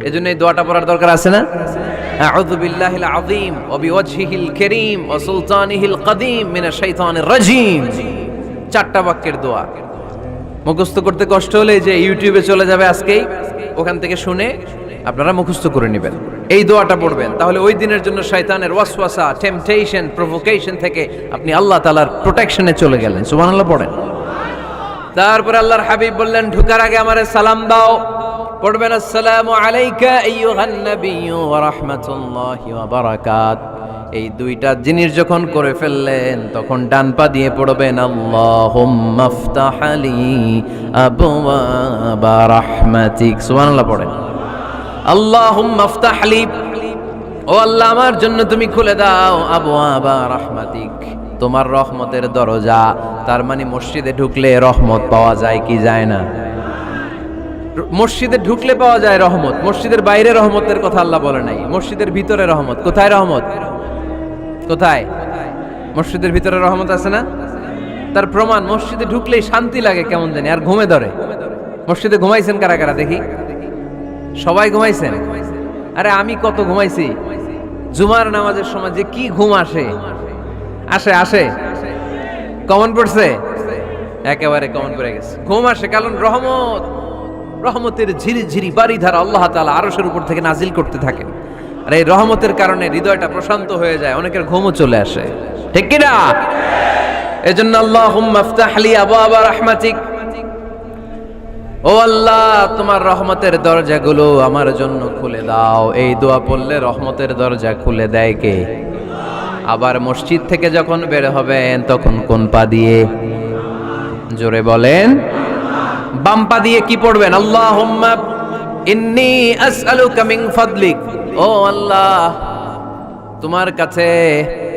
এজন্য এই দোয়াটা পড়ার দরকার আছে না? আউযু বিল্লাহিল আযীম ওয়া বিওয়াজহিল কারীম ওয়া সুলতানিহিল কদীম মিনাশ শাইতানির রাজীম। চারটা বাক্যের দোয়া। মুখস্থ করতে কষ্ট হলে যে ইউটিউবে চলে যাবে আজকেই, ওখান থেকে শুনে আপনারা মুখস্থ করে নেবেন। এই দোয়াটা পড়বেন, তাহলে ওই দিনের জন্য শয়তানের ওয়াসওয়াসা, টেম্পটেশন, প্রভোকেশন থেকে আপনি আল্লাহ তাআলার প্রোটেকশনে চলে গেলেন। সুবহানাল্লাহ পড়েন। তারপর আল্লাহর হাবিব বললেন, ঢোকার আগে আমারে সালাম দাও। পড়বেন আসসালামু আলাইকা আইয়ুহান নাবিয়্যু ওয়া রাহমাতুল্লাহি ওয়া বারাকাত। এই দুইটা জিনিস যখন করে ফেললেন, তখন ডান পা দিয়ে পড়বেন আল্লাহুম্মা আফতাহ লি আবওয়াবা রাহমাতিক। সুবহানাল্লাহ পড়েন। আল্লাহুম্মা আফতাহ লি, ও আল্লাহ আমার জন্য তুমি খুলে দাও আবওয়াবা রাহমাতিক, তোমার রহমতের দরজা। তার মানে মসজিদে ঢুকলে রহমত পাওয়া যায় কি যায় না? মসজিদে ঢুকলে পাওয়া যায় রহমত। মসজিদের বাইরে রহমতের কথা আল্লাহ বলে নাই, মসজিদের ভিতরে রহমত। কোথায় রহমত? কোথায়? মসজিদের ভিতরে রহমত আছে না? তার প্রমাণ, মসজিদে ঢুকলেই শান্তি লাগে কেমন জানি, আর ঘুমে ধরে। মসজিদে ঘুমাইছেন কারা কারা দেখি? সবাই ঘুমাইছেন? আরে আমি কত ঘুমাইছি। জুমার নামাজের সময় যে কি ঘুম আসে, আসে আসে। কমন পড়ছে? একেবারে কমন পড়ে গেছে। ঘুম আসে কারণ রহমত, রহমতের ঝিরি ঝিরি বাড়িধারা আল্লাহ তাআলা আরশের উপর থেকে নাজিল করতে থাকেন। আর এই রহমতের কারণে হৃদয়টা প্রশান্ত হয়ে যায়, অনেকের ঘুমও চলে আসে। ঠিক কি না? এজন্য আল্লাহুম্মা আফতাহ লি আবওয়াবা রাহমাতিক, ও আল্লাহ তোমার রহমতের দরজাগুলো আমার জন্য খুলে দাও। এই দোয়া পড়লে রহমতের দরজা খুলে দেয় কে? আবার মসজিদ থেকে যখন বের হবেন তখন কোন পা দিয়ে? জোরে বলেন। বাম পা দিয়ে কি পড়বেন? আল্লাহুম্মা ইন্নী আসআলুকা মিন ফাদলিক, ও আল্লাহ তোমার কাছে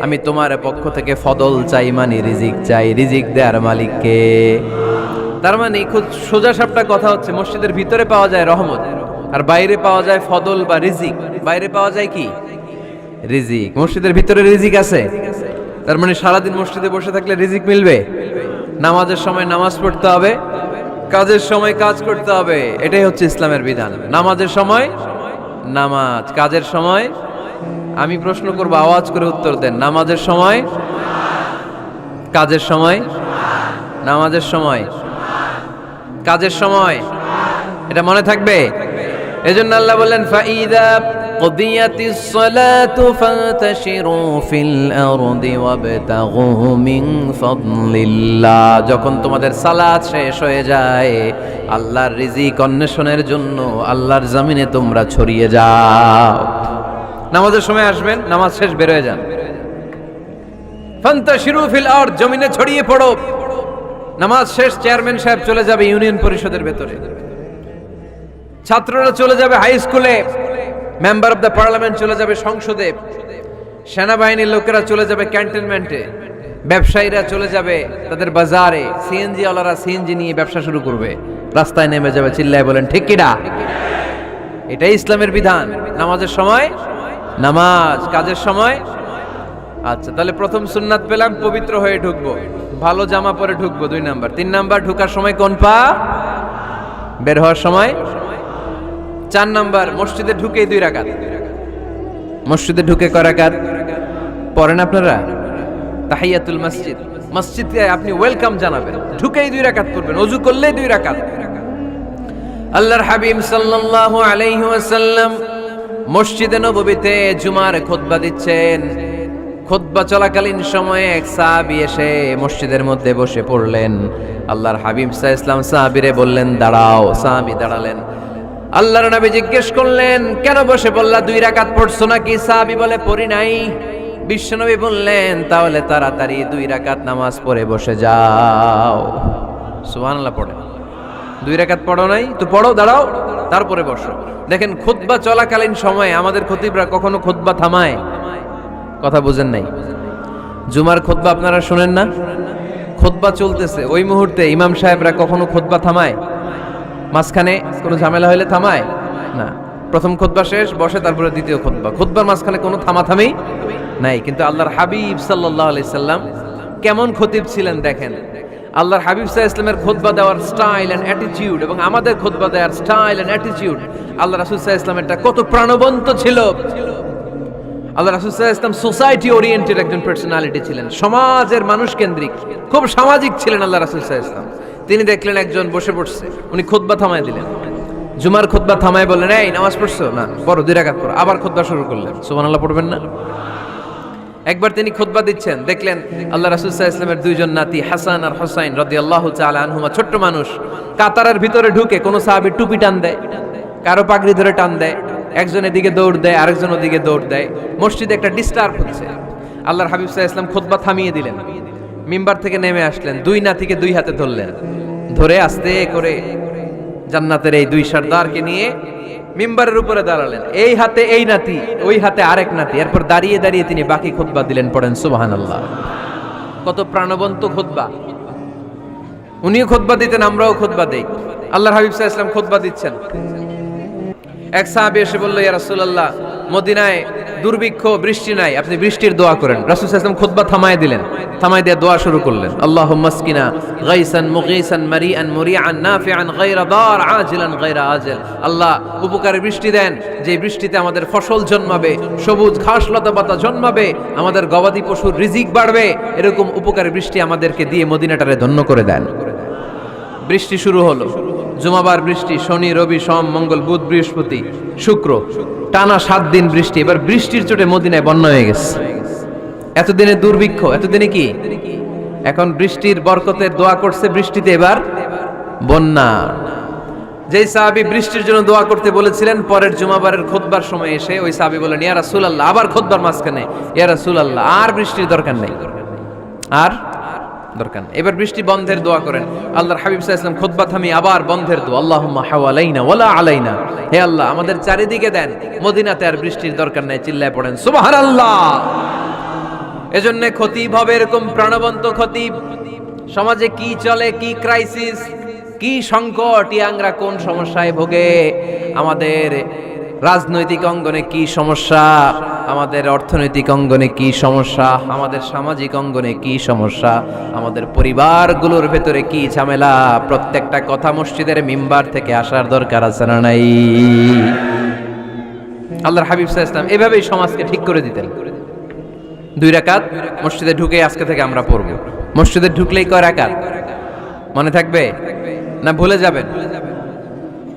আমি তোমার পক্ষ থেকে ফদল চাই, মানে রিজিক চাই। রিজিক দেয়ার মালিক কে? তার মানে খুব সোজা সাপটা কথা হচ্ছে, মসজিদের ভিতরে পাওয়া যায় রহমত, আর বাইরে পাওয়া যায় ফদল বা রিজিক। বাইরে পাওয়া যায় কি? রিজিক। মসজিদের ভিতরে রিজিক আছে। তার মানে সারাদিন মসজিদে বসে থাকলে রিজিক মিলবে। নামাজের সময় নামাজ পড়তে হবে, কাজের সময় কাজ করতে হবে। এটাই হচ্ছে ইসলামের বিধান। নামাজের সময় নামাজ, কাজের সময়। আমি প্রশ্ন করব, আওয়াজ করে উত্তর দেন। নামাজের সময়, কাজের সময়, নামাজের সময়, কাজের সময়। এটা মনে থাকবে। এজন্য আল্লাহ বললেন, ফাইদা কুদিয়াতিস সালাতু ফান্তাশিরু ফিল আরদি ওয়াবতাগু মিন ফাদলিল্লাহ। যখন তোমাদের সালাত শেষ হয়ে যায়, আল্লাহর রিজিক অন্বেষণের জন্য আল্লাহর জমিনে তোমরা ছড়িয়ে যাও। নামাজের সময় আসবেন, নামাজ শেষ বের হয়ে যান। ফান্তাশিরু ফিল আরদ, জমিনে ছড়িয়ে পড়ো। নামাজ শেষ, চেয়ারম্যান সাহেব চলে যাবে ইউনিয়ন পরিষদের ভেতরে, ছাত্ররা চলে যাবে হাই স্কুলে, মেম্বার অফ দ্য পার্লামেন্ট চলে যাবে সংসদে, সেনাবাহিনীর লোকেরা চলে যাবে ক্যান্টনমেন্টে, ব্যবসায়ীরা চলে যাবে তাদের বাজারে, সিএনজি ওয়ালারা সিএনজি নিয়ে ব্যবসা শুরু করবে, রাস্তায় নেমে যাবে, চিল্লায় বলেন ঠিক কিনা? এটাই ইসলামের বিধান। নামাজের সময় নামাজ, কাজের সময়। আচ্ছা, তাহলে প্রথম সুন্নাত পেলাম, পবিত্র হয়ে ঢুকবো, ভালো জামা পরে ঢুকবো। 2 নাম্বার। 3 নাম্বার, ঢোকার সময় কোন পা? বের হওয়ার সময়। 4 নাম্বার, মসজিদে ঢুকে 2 রাকাত। মসজিদে ঢুকে কয় রাকাত পড়েন আপনারা? তাহিয়াতুল মসজিদ। মসজিদে আপনি ওয়েলকাম জানাবেন, ঢুকেই 2 রাকাত পড়বেন, ওযু করলেই 2 রাকাত। আল্লাহর হাবিব সাল্লাল্লাহু আলাইহি ওয়াসাল্লাম মসজিদে নববীতে জুমার খুতবা দিচ্ছেন। খুতবা চলাকালীন সময়ে এক সাহাবী এসে মসজিদের মধ্যে বসে পড়লেন। আল্লাহর হাবিব সাল্লাল্লাহু আলাইহি ওয়াসাল্লাম সাহাবীরে বললেন, দাঁড়াও। সাহাবী দাঁড়ালেন। আল্লাহর নবী জিজ্ঞেস করলেন, কেন বসে পড়লা? 2 রাকাত পড়ছো নাকি? সাহাবী বলে, পড়ি নাই। বিশ্বনবী বললেন, তাহলে তাড়াতাড়ি 2 রাকাত নামাজ পড়ে বসে যাও। সুবহানাল্লাহ পড়ে। 2 রাকাত পড়ো নাই তো পড়ো, দাঁড়াও, তারপরে বসো। দেখেন, খুতবা চলাকালীন সময়ে আমাদের খতিবরা কখনো খুতবা থামায়? কথা বুঝেন নাই? জুমার খুতবা আপনারা শুনেন না? খুতবা চলতেছে, ওই মুহূর্তে ইমাম সাহেবরা কখনো খুতবা থামায়? মাঝখানে কোনো ঝামেলা হইলে থামায় না। প্রথম খুতবা শেষ, বসে, তারপরে দ্বিতীয় খুতবা। খুতবার মাঝখানে কোনো থামাথামি নাই। কিন্তু আল্লাহর হাবিব সাল্লাল্লাহু আলাইহি সাল্লাম কেমন খতিব ছিলেন দেখেন। আল্লাহর হাবিব সাল্লাল্লাহু আলাইহি সাল্লামের খুতবা দেওয়ার স্টাইল এন্ড অ্যাটিটিউড এবং আমাদের খুতবা দেওয়ার স্টাইল এন্ড অ্যাটিটিউড, আল্লাহ রাসূল সাল্লাল্লাহু আলাইহি সাল্লামেরটা কত প্রাণবন্ত ছিল। আল্লাহ রাসূল সাল্লাল্লাহু আলাইহি সাল্লাম সোসাইটি ওরিয়েন্টেড একজন পার্সোনালিটি ছিলেন, সমাজের মানুষ কেন্দ্রিক, খুব সামাজিক ছিলেন আল্লাহ রাসূল সাল্লাল্লাহু আলাইহি সাল্লাম। তিনি দেখলেন একজন বসে পড়ছে, উনি খুতবা থামায় দিলেন। জুমার খুতবা থামায় বললেন, এই নামাজ পড়ছো না? পড়ো, 2 রাকাত পড়ো। আবার খুতবা শুরু করলেন। সুবহানাল্লাহ পড়বেন না? একবার তিনি খুতবা দিচ্ছেন, দেখলেন আল্লাহ রাসূল সাল্লাল্লাহু আলাইহি ওয়াসাল্লামের 2 জন নাতি হাসান আর হুসাইন রাদিয়াল্লাহু তাআলা আনহুমা, ছোট্ট মানুষ, কাতারের ভিতরে ঢুকে কোন সাহাবী টুপি টান দেয়, কারো পাগড়ি ধরে টান দেয়, একজন এদিকে দৌড় দেয়, আরেকজন ওদিকে দৌড় দেয়। মসজিদে একটা ডিস্টার্ব হচ্ছে। আল্লাহর হাবিব সাল্লাল্লাহু আলাইহি ওয়াসাল্লাম খুতবা থামিয়ে দিলেন, মিম্বার থেকে নেমে আসলেন, 2 নাতিকে 2 হাতে ধরলেন, ধরে আস্তে করে জান্নাতের এই 2 সর্দারকে নিয়ে মিম্বারের উপরে দাঁড়ালেন। এই হাতে এই নাতি, ওই হাতে আরেক নাতি। এরপর দাঁড়িয়ে দাঁড়িয়ে তিনি বাকি খুতবা দিলেন। পড়েন সুবহানাল্লাহ। কত প্রাণবন্ত খুতবা। উনিও খুতবা দিতেন, আমরাও খুতবা দেই। আল্লাহর হাবিব সাল্লাল্লাহু আলাইহি ওয়াসাল্লাম খুতবা দিচ্ছেন। এক সাহাবী এসে বলল, ইয়া রাসূলুল্লাহ, মদিনায় দুর্ভিক্ষ, বৃষ্টি নাই, আপনি বৃষ্টির দোয়া করেন। রাসূল সাল্লাল্লাহু আলাইহি ওয়াসাল্লাম খুতবা থামায় দিলেন, থামায় দিয়ে দোয়া শুরু করলেন। আল্লাহুম্মা আসকিনা গাইসান মুগীসান মারিআন মুরিআন নাফিআন গায়রা দার আজিলান গায়রা আজিল। আল্লাহ, উপকারী বৃষ্টি দেন, যে বৃষ্টিতে আমাদের ফসল জন্মাবে, সবুজ ঘাস লতা পাতা জন্মাবে, আমাদের গবাদি পশুর রিজিক বাড়বে। এরকম উপকারী বৃষ্টি আমাদেরকে দিয়ে মদিনাটারে ধন্য করে দেন। বৃষ্টি শুরু হলো। জুমাবার বৃষ্টি, শনি রবি সোম মঙ্গল বুধ বৃহস্পতি শুক্র, টানা 7 দিন বৃষ্টি। এবার বৃষ্টির চোটে মদিনায় বন্যা হয়ে গেছে। এতদিনে দুর্ভিক্ষ, এতদিনে কি? এখন বৃষ্টির বরকতের দোয়া করছে, বৃষ্টিতে এবার বন্যা। যেই সাহাবী বৃষ্টির জন্য দোয়া করতে বলেছিলেন, পরের জুমাবারের খুতবার সময় এসে ওই সাহাবী বলেন, ইয়া রাসূলুল্লাহ, আবার খুতবার মাঝখানে, ইয়া রাসূলুল্লাহ, আর বৃষ্টির দরকার নেই, আর দরকার নেই, এবার বৃষ্টি বন্ধের দোয়া করেন। আল্লাহর হাবিব সাল্লাল্লাহু আলাইহি ওয়াসাল্লাম খুতবা থামিয়ে আবার বন্ধের দোয়া, আল্লাহুম্মা হাওয়ালাইনা ওয়ালা আলাইনা। হে আল্লাহ, আমাদের চারিদিকে দেন, মদিনাতে আর বৃষ্টির দরকার নাই। চিল্লায় পড়েন সুবহানাল্লাহ। এজন্য খতিব হবে এরকম প্রাণবন্ত খতিব। সমাজে কি চলে, কি ক্রাইসিস, কি সংকট, ইয়াংরা কোন সমস্যায় ভোগে, আমাদের রাজনৈতিক অঙ্গনে কি সমস্যা, আমাদের অর্থনৈতিক অঙ্গনে কি সমস্যা, আমাদের সামাজিক অঙ্গনে কি সমস্যা, আমাদের পরিবারগুলোর ভেতরে কি ঝামেলা, প্রত্যেকটা কথা মসজিদের মিম্বার থেকে আসার দরকার আছে না নাই? আল্লাহর হাবিব সাল্লাল্লাহু আলাইহি ওয়াসাল্লাম এভাবেই সমাজকে ঠিক করে দিতেন। 2 রাকাত মসজিদে ঢুকে আজকে থেকে আমরা পড়ব। মসজিদে ঢুকলেই কয় রাকাত মনে থাকবে না ভুলে যাবেন?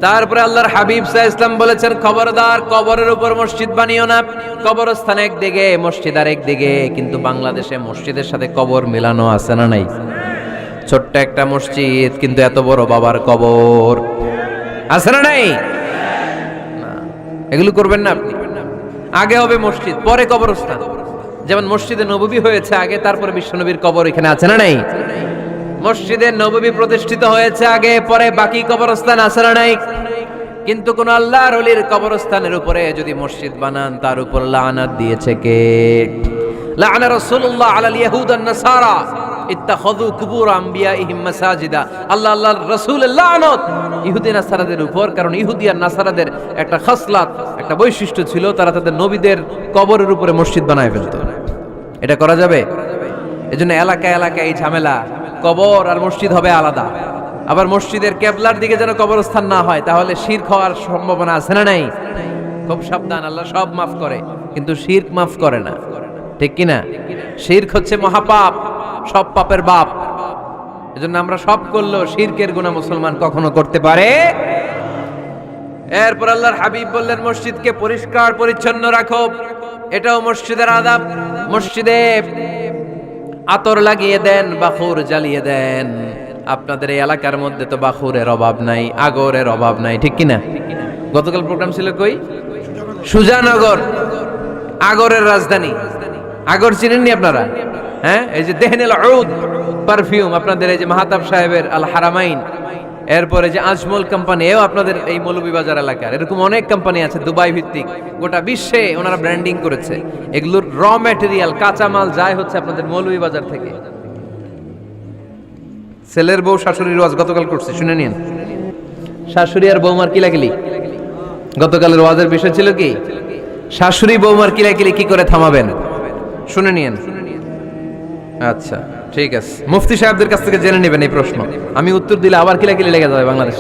তারপরে আল্লাহর হাবিব সাল্লাল্লাহু আলাইহি ওয়াসাল্লাম বলেছেন, খবরদার কবরের উপর মসজিদ বানিও না। কবরস্থান একদিকে, মসজিদ আর একদিকে। কিন্তু বাংলাদেশে মসজিদের সাথে কবর মিলানো আছে না নাই? ছোট্ট একটা মসজিদ, কিন্তু এত বড় বাবার কবর আছে না নাই? না, এগুলো করবেন না আপনি। আগে হবে মসজিদ, পরে কবরস্থান। যেমন মসজিদে নববী হয়েছে আগে, তারপরে বিশ্বনবীর কবর এখানে আছে না নাই? মসজিদে নববী প্রতিষ্ঠিত হয়েছে আগে, পরে বাকি কবরস্থান আছে না নাই? কিন্তু কোন আল্লাহর ওলির কবরস্থানের উপরে যদি মসজিদ বানান, তার উপর লানাত দিয়েছে কে? লাআনা রাসূলুল্লাহ আলাল ইয়াহুদ ওয়ান নাসারা ইত্তাখাযু কুবুর আমবিয়াইহিম মাসাজিদা। আল্লাহ আল্লাহর রাসূলের লানত ইহুদি নাসারাদের উপর, কারণ ইহুদি আর নাসারাদের একটা খাসলাত, একটা বৈশিষ্ট্য ছিল, তারা তাদের নবীদের কবরের উপরে মসজিদ বানায় ফেলতো। এটা করা যাবে? এজন্য এলাকায় এলাকায় এই ঝামেলা, কবর আর মসজিদ হবে আলাদা। আবার মসজিদের কেবলার দিকে যেন কবরস্থান না হয়, তাহলে শিরক হওয়ার সম্ভাবনা আছে না নাই? খুব সাবধান, আল্লাহ সব মাফ করে কিন্তু শিরক মাফ করে না, ঠিক কি না? শিরক হচ্ছে মহাপাপ, সব পাপের বাপ। এজন্য আমরা সব করলেও শিরকের গুনাহ মুসলমান কখনো করতে পারে এরপর আল্লাহর হাবিব বললেন মসজিদকে পরিষ্কার পরিচ্ছন্ন রাখো, এটাও মসজিদের আদাব। মসজিদে আতর লাগিয়ে দেন, বাখুর জ্বালিয়ে দেন। আপনাদের এই এলাকার মধ্যে তো বাখুরের অভাব নাই, আগরের অভাব নাই, ঠিক কিনা? গতকাল প্রোগ্রাম ছিল কই? সুজানগর, আগরের রাজধানী। আগর চিনেননি আপনারা? হ্যাঁ, এই যে দেহনেল উদ পারফিউম, আপনাদের এই যে মাহতাব সাহেবের আল হারামাইন, এরপরে যে আজমল কোম্পানি, এও আপনাদের এই মৌলভীবাজার এলাকার। এরকম অনেক কোম্পানি আছে দুবাই ভিত্তিক, গোটা বিশ্বে ওনারা ব্র্যান্ডিং করেছে। এগুলোর র ম্যাটেরিয়াল, কাঁচামাল যায় হচ্ছে আপনাদের মৌলভীবাজার থেকে। ছেলের বউ শাশুড়ির ওয়াজ গতকাল করছে, শুনে নিন। শাশুড়ি আর বৌমার কিলাকিলি, গতকালের ওয়াজের বিষয় ছিল কি? শাশুড়ি বৌমার কিলাকিলি কি করে থামাবেন, শুনে নিন। আচ্ছা ঠিক আছে, মুফতি সাহেবদের কাছ থেকে জেনে নেবেন এই প্রশ্ন। আমি উত্তর দিলে আবার কিলাকিলি লেগে যাবে বাংলাদেশ,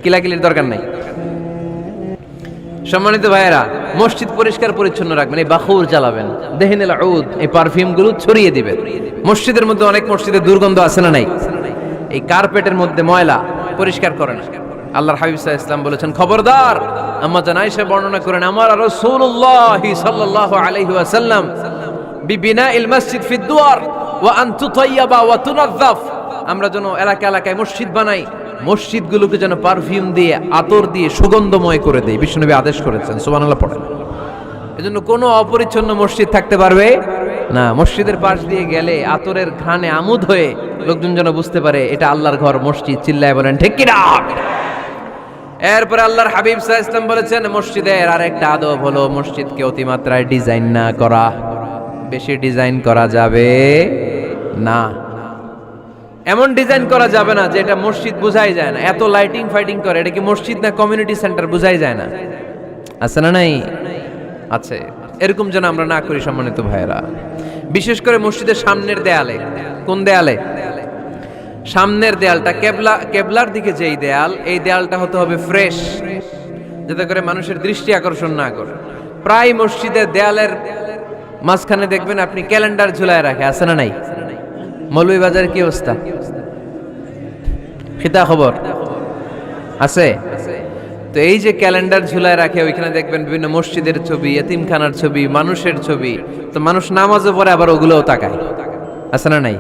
কিলাকিলির দরকার নাই। সম্মানিত ভাইয়েরা, মসজিদ পরিষ্কার পরিচ্ছন্ন রাখবেন, এই বাখুর জ্বালাবেন, দেহনেল উদ, এই পারফিউম গুলো ছড়িয়ে দিবেন। মসজিদের মধ্যে অনেক মসজিদে দুর্গন্ধ আছে না নাই? এই কার্পেটের মধ্যে ময়লা, পরিষ্কার করেন। আল্লাহর হাবিব সাল্লাল্লাহু আলাইহি ওয়াসাল্লাম বলেছেন, খবরদার। আম্মা জান আয়েশা বর্ণনা করেন, আমার রাসূলুল্লাহ সাল্লাল্লাহু আলাইহি ওয়াসাল্লাম বিবিনাইল মসজিদ ফি দুয়ার ওয়া আন তুতায়্যাবা ওয়া তুনাযযাফ, আমরা যেন এলাকা এলাকায় মসজিদ বানাই, মসজিদগুলোকে যেন পারফিউম দিয়ে, আতর দিয়ে সুগন্ধময় করে দেই। বিশ্বনবী আদেশ করেছেন, সুবহানাল্লাহ পড়েন। এজন্য কোনো অপরিচ্ছন্ন মসজিদ থাকতে পারবে না। মসজিদের পাশ দিয়ে গেলে আতরের ঘ্রাণে আমোদ হয়ে লোকজন যেন বুঝতে পারে এটা আল্লাহর ঘর, মসজিদ। চিল্লায় বলেন ঠিক কি না? এরপরে আল্লাহর হাবিব সাল্লাল্লাহু আলাইহি ওয়াসাল্লাম বলেছেন, মসজিদের আরেকটা আদব হলো মসজিদকে অতিমাত্রায় ডিজাইন না করা। বেশি ডিজাইন করা যাবে না। এমন ডিজাইন করা যাবে না যে এটা মসজিদ বোঝাই যায় না। এত লাইটিং ফাইটিং করে, এটা কি মসজিদ না কমিউনিটি সেন্টার বোঝাই যায় না। আছে না নাই? আছে। এরকম যেন আমরা না করি সম্মানিত ভাইয়েরা। বিশেষ করে মসজিদের সামনের দেয়ালে। কোন দেয়ালে? সামনের দেয়ালটা, কেবলার দিকে যেই দেয়াল, এই দেয়ালটা হতে হবে ফ্রেশ, যাতে করে মানুষের দৃষ্টি আকর্ষণ না করে। প্রায় মসজিদের দেয়ালের মাঝখানে দেখবেন আপনি ক্যালেন্ডার ঝুলায় রাখে, আছে না নাই? মৌলভীবাজারের কি অবস্থা? খিতা খবর আছে? তো এই যে ক্যালেন্ডার ঝুলায় রাখে, ওইখানে দেখবেন বিভিন্ন মসজিদের ছবি, এতিমখানার ছবি, মানুষের ছবি। তো মানুষ নামাজে পড়ে আবার ওগুলোও তাকায়, আছে না নাই?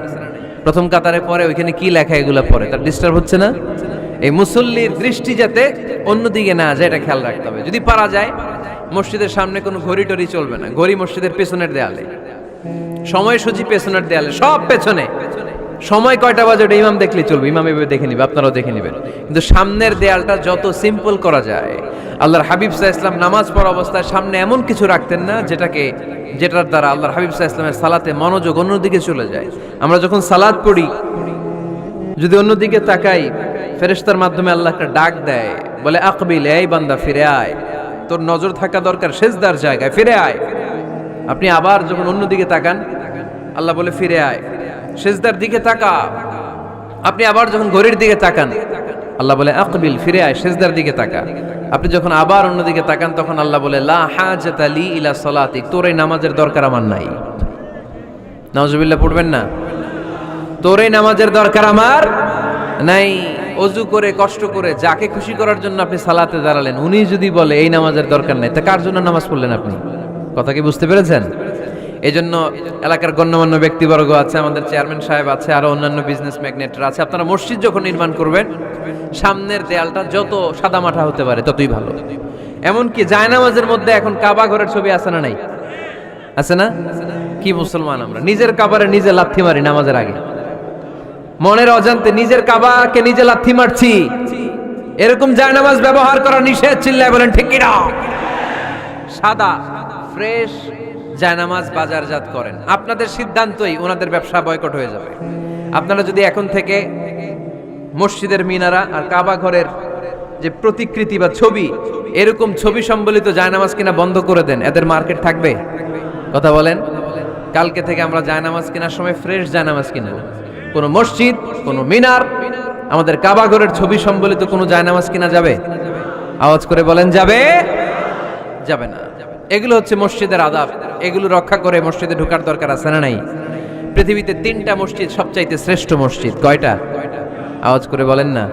প্রথম কাতারে পরে ওইখানে কি লেখা এগুলো পড়ে, তার ডিস্টার্ব হচ্ছে না? এই মুসল্লির দৃষ্টি যাতে অন্যদিকে না যায়, এটা খেয়াল রাখতে হবে। যদি পারা যায় মসজিদের সামনে কোনো ঘড়ি টড়ি চলবে না। ঘড়ি মসজিদের পেছনের দেয়ালে, সময়সূচি পেছনের দেয়ালে, সব পেছনে। সময় কয়টা বাজে ওটা ইমাম দেখলে চলবে, ইমাম এভাবে দেখে নিবে, আপনারাও দেখে নিবেন। কিন্তু সামনের দেয়ালটা যত সিম্পল করা যায়। আল্লাহর হাবিব সাল্লাল্লাহু আলাইহি ওয়াসাল্লাম নামাজ পড়া অবস্থায় সামনে এমন কিছু রাখতেন না যেটার দ্বারা আল্লাহর হাবিব সাল্লাল্লাহু আলাইহি ওয়াসাল্লামের সালাতে মনোযোগ অন্যদিকে চলে যায়। আমরা যখন সালাত পড়ি, যদি অন্যদিকে তাকাই, ফেরেশতার মাধ্যমে আল্লাহ একটা ডাক দেয়, বলে আকবিল, এই বান্দা ফিরে আয়, তোর নজর থাকা দরকার সেজদার জায়গায়, ফিরে আয়। আপনি আবার যখন অন্যদিকে তাকান, আল্লাহ বলে ফিরে আয়, সেজদার দিকে তাকা। আপনি আবার যখন ঘড়ির দিকে তাকান, আল্লাহ বলে আকবিল, ফিরে আয়, সেজদার দিকে তাকা। আপনি যখন আবার অন্যদিকে তাকান, তখন আল্লাহ বলে লা হাজাতা লি ইলা সালাতিক, তোর এই নামাজের দরকার আমার নাই। নাউজুবিল্লাহ পড়বেন না? তোর এই নামাজের দরকার আমার নাই। অজু করে কষ্ট করে যাকে খুশি করার জন্য আপনি সালাতে দাঁড়ালেন, উনি যদি বলে এই নামাজের দরকার নাই, তা কার জন্য নামাজ পড়লেন আপনি? কথা কি বুঝতে পেরেছেন? এই জন্য এলাকার গণ্যমান্য ব্যক্তিবর্গ আছে, আমাদের চেয়ারম্যান সাহেব আছে, আরো অন্যান্য বিজনেস ম্যাগনেটরা আছে। আপনারা মসজিদ যখন নির্মাণ করবেন, সামনের দেয়ালটা যত সাদামাটা হতে পারে ততই ভালো। এমনকি জায়নামাজের মধ্যে এখন কাবা ঘরের ছবি আছে না নাই? আছে না? কি মুসলমান আমরা, নিজের কাবারে নিজে লাথি মারি নামাজের আগে, মনের অজান্তে নিজের কাবাকে নিজে লাথি মারছি। এরকম জায়নামাজ ব্যবহার করা নিষেধ। চিল্লায় বলেন ঠিক কি না? সাদা ফ্রেশ জায়নামাজ বাজারজাত করেন। আপনাদের সিদ্ধান্তই ওনাদের ব্যবসা বয়কট হয়ে যাবে। আপনারা যদি এখন থেকে মসজিদের মিনারা আর কাবা ঘরের যে প্রতিকৃতি বা ছবি, এরকম ছবি সম্বলিত জায়নামাজ কিনা বন্ধ করে দেন, এদের মার্কেট থাকবে? কথা বলেন। কালকে থেকে আমরা জায়নামাজ কেনার সময় ফ্রেশ জায়নামাজ কিনবো। কোনো মসজিদ, কোনো মিনার, আমাদের কাবা ঘরের ছবি সম্বলিত কোনো জায়নামাজ কিনা যাবে? আওয়াজ করে বলেন, যাবে? যাবে না। এগুলো হচ্ছে মসজিদের আদাব। এগুলো রক্ষা করে মসজিদে ঢোকার দরকার আছে না নাই? পৃথিবীতে 3টা মসজিদ সবচাইতে শ্রেষ্ঠ মসজিদ। কয়টা? আওয়াজ করে বলেন না।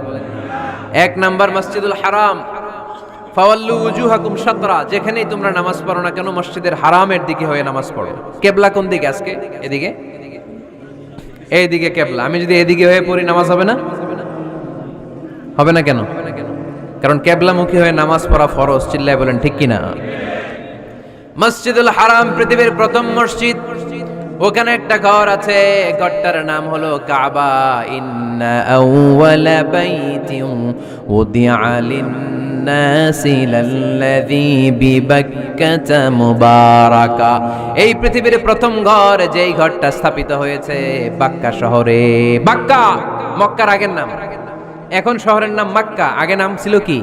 1 নাম্বার মসজিদুল হারাম, ফাওয়াল্লু উজুহাকুম শাতরা, যেখানেই তোমরা নামাজ পড়ো না কেন মসজিদের হারামের দিকে হয়ে নামাজ পড়ো। কেবলা কোন দিকে আজকে? এদিকে, এইদিকে কেবলা। আমি যদি এদিকে হয়ে পড়ি নামাজ হবে না? হবে না কেন? কারণ কেবলামুখী হয়ে নামাজ পড়া ফরজ। চিল্লায় বলেন ঠিক কিনা? মসজিদুল হারাম পৃথিবীর প্রথম মসজিদ। ওখানে একটা ঘর আছে, ঘরটার নাম হলো কাবা। ইন্না আউওয়ালা বাইতিন উদিআ লিন-নাসি লাল্লাযী বিবাক্কাতা মুবারাকা। এই পৃথিবীর প্রথম ঘর, যেই ঘরটা স্থাপিত হয়েছে বাক্কা শহরে। বাক্কা মক্কার আগের নাম, এখন শহরের নাম মক্কা। আগে নাম ছিল কি?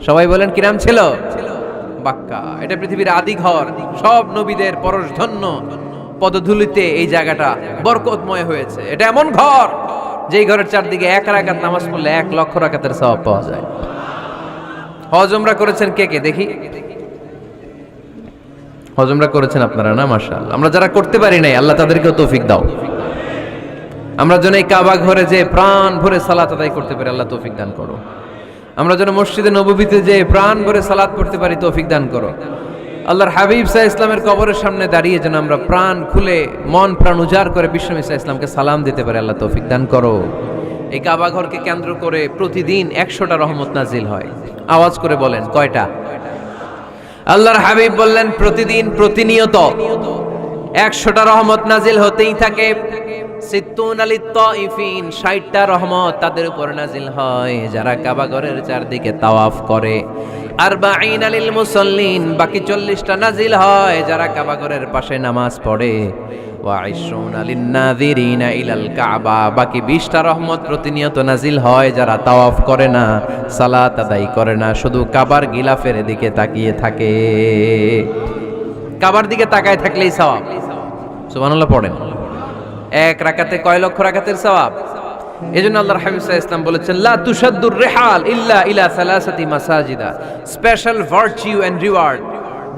সবাই বলেন কি নাম ছিল? বাক্কা। এটা পৃথিবীর আদি ঘর। সব নবীদের পরশধন্য পদধূলিতে এই জায়গাটা বরকতময় হয়েছে। এটা এমন ঘর যেই ঘরের চারদিকে 1 রাকাত নামাজ পড়লে 1 লক্ষ রাকাতের সওয়াব পাওয়া যায়। হজ উমরা করেছেন কে কে দেখি? হজ উমরা করেছেন আপনারা না? মাশাআল্লাহ। আমরা যারা করতে পারি নাই, আল্লাহ তাদেরকেও তৌফিক দাও। আমরা যেন এই কাবা ঘরে যে প্রাণ ভরে সালাত আদায় করতে পারি, আল্লাহ তৌফিক দান করো। আমরা যেন মসজিদে নববীতে যে প্রাণ ভরে সালাত পড়তে পারি, তৌফিক দান করো। আল্লাহর হাবিব সাল্লাল্লাহু আলাইহি ইসলামের কবরের সামনে দাঁড়িয়ে যেন আমরা প্রাণ খুলে মন প্রাণ উজাড় করে বিশ্বনবী সাল্লাল্লাহু আলাইহি ইসলামকে সালাম দিতে পারি, আল্লাহ তৌফিক দান করো। এই কাবা ঘরকে কেন্দ্র করে প্রতিদিন 100টা রহমত নাজিল হয়। আওয়াজ করে বলেন কয়টা? আল্লাহর হাবিব বললেন প্রতিদিন প্রতিনিয়ত 100টা রহমত নাজিল হতেই থাকে। 60টা রহমত তাদের উপর নাজিল হয় যারা কাবা ঘরের চারদিকে তাওয়াফ করে। 40 লিল মুসাল্লিন, বাকি 40টা নাজিল হয় যারা কাবা ঘরের পাশে নামাজ পড়ে। ওয়া 20 লিন নাযিরিনা ইলাল কাবা, বাকি 20টা রহমত প্রতিনিয়ত নাজিল হয় যারা তাওয়াফ করে না, সালাত আদায় করে না, শুধু কাবার গিলাফের দিকে তাকিয়ে থাকে। কাবার দিকে তাকায় থাকলেই সওয়াব। সুবহানাল্লাহ পড়েন। 1 রাকাতে কয় লক্ষ রাকাতের সওয়াব? এজন্য আল্লাহর হাবিব সাল্লাল্লাহু আলাইহি ওয়াসাল্লাম বলেছেন লা তুশাদ্দুর রিহাল ইল্লা ইলা সালাসাতি মাসাজিদা। স্পেশাল ভার্চু এন্ড রিওয়ার্ড,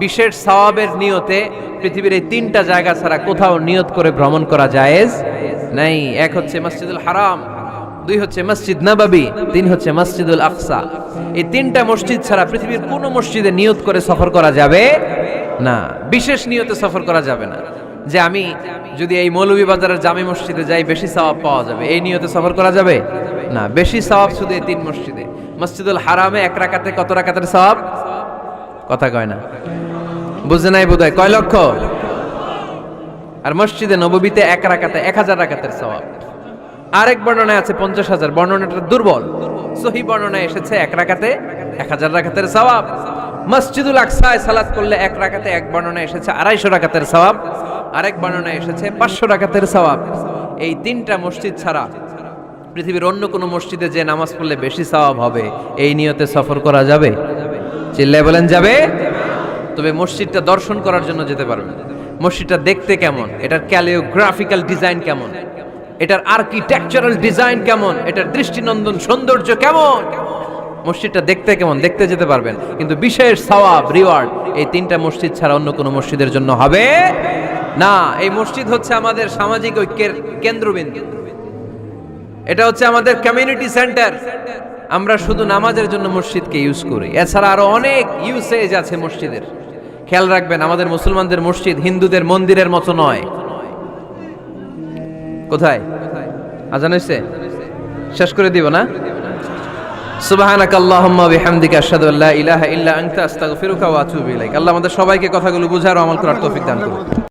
বিশেষ সওয়াবের নিয়তে পৃথিবীর এই 3টা জায়গা ছাড়া কোথাও নিয়ত করে ভ্রমণ করা জায়েজ নাই। 1 হচ্ছে মসজিদুল হারাম, 2 হচ্ছে মসজিদ নববী, 3 হচ্ছে মসজিদুল আকসা। এই 3টা মসজিদ ছাড়া পৃথিবীর কোনো মসজিদে নিয়ত করে সফর করা যাবে না। বিশেষ নিয়তে সফর করা যাবে না যে আমি যদি এই মৌলভীবাজারের জামে মসজিদে যাই বেশি সওয়াব পাওয়া যাবে, এই নিয়তে সফর করা যাবে না। বেশি সওয়াব শুধু এই 3 মসজিদে। মসজিদুল হারামে 1 রাকাতে কত রাকাতের সওয়াব? কথা কয় না, বুঝে নাই বোধহয়। কয় লক্ষ? আর মসজিদে নববীতে 1 রাকাতে 1000 রাকাতের সওয়াব। আরেক বর্ণনায় আছে 50,000, বর্ণনাটা দুর্বল। সহিহ বর্ণনায় এসেছে 1 রাকাতে 1000 রাকাতের সওয়াব। মসজিদুল আকসায় সালাত করলে 1 রাকাতে, এক বর্ণনায় এসেছে 250 রাকাতের সওয়াব, আরেক বর্ণনায় এসেছে 500 রাকাতের সওয়াব। এই 3টা মসজিদ ছাড়া পৃথিবীর অন্য কোনো মসজিদে যে নামাজ পড়লে বেশি সওয়াব হবে, এই নিয়তে সফর করা যাবে? চিল্লায় বলেন যাবে। তবে মসজিদটা দর্শন করার জন্য যেতে পারবেন। মসজিদটা দেখতে কেমন, এটার ক্যালিওগ্রাফিক্যাল ডিজাইন কেমন, এটার আর্কিটেকচারাল ডিজাইন কেমন, এটার দৃষ্টিনন্দন সৌন্দর্য কেমন, মসজিদটা দেখতে কেমন, দেখতে যেতে পারবেন। কিন্তু বিশেষ সওয়াব রিওয়ার্ড এই 3টা মসজিদ ছাড়া অন্য কোনো মসজিদের জন্য হবে না। এই মসজিদ হচ্ছে আমাদের সামাজিক ঐক্যের কেন্দ্রবিন্দু, এটা হচ্ছে আমাদের কমিউনিটি সেন্টার। আমরা শুধু নামাজের জন্য মসজিদকে ইউজ করি, এছাড়া আরো অনেক ইউসেজ আছে মসজিদের। খেয়াল রাখবেন, আমাদের মুসলমানদের মসজিদ হিন্দুদের মন্দিরের মতো নয়। কোথায় আজান হইছে? শেষ করে দিব না? সুবহানাকাল্লাহুম্মা বিহামদিকা আশহাদু আল্লা ইলাহা ইল্লা আনতা আস্তাগফিরুকা ওয়া আতুবু ইলাইক। আল্লাহ আমাদের সবাইকে কথাগুলো বুঝার ও আমল করার তৌফিক দান করুন।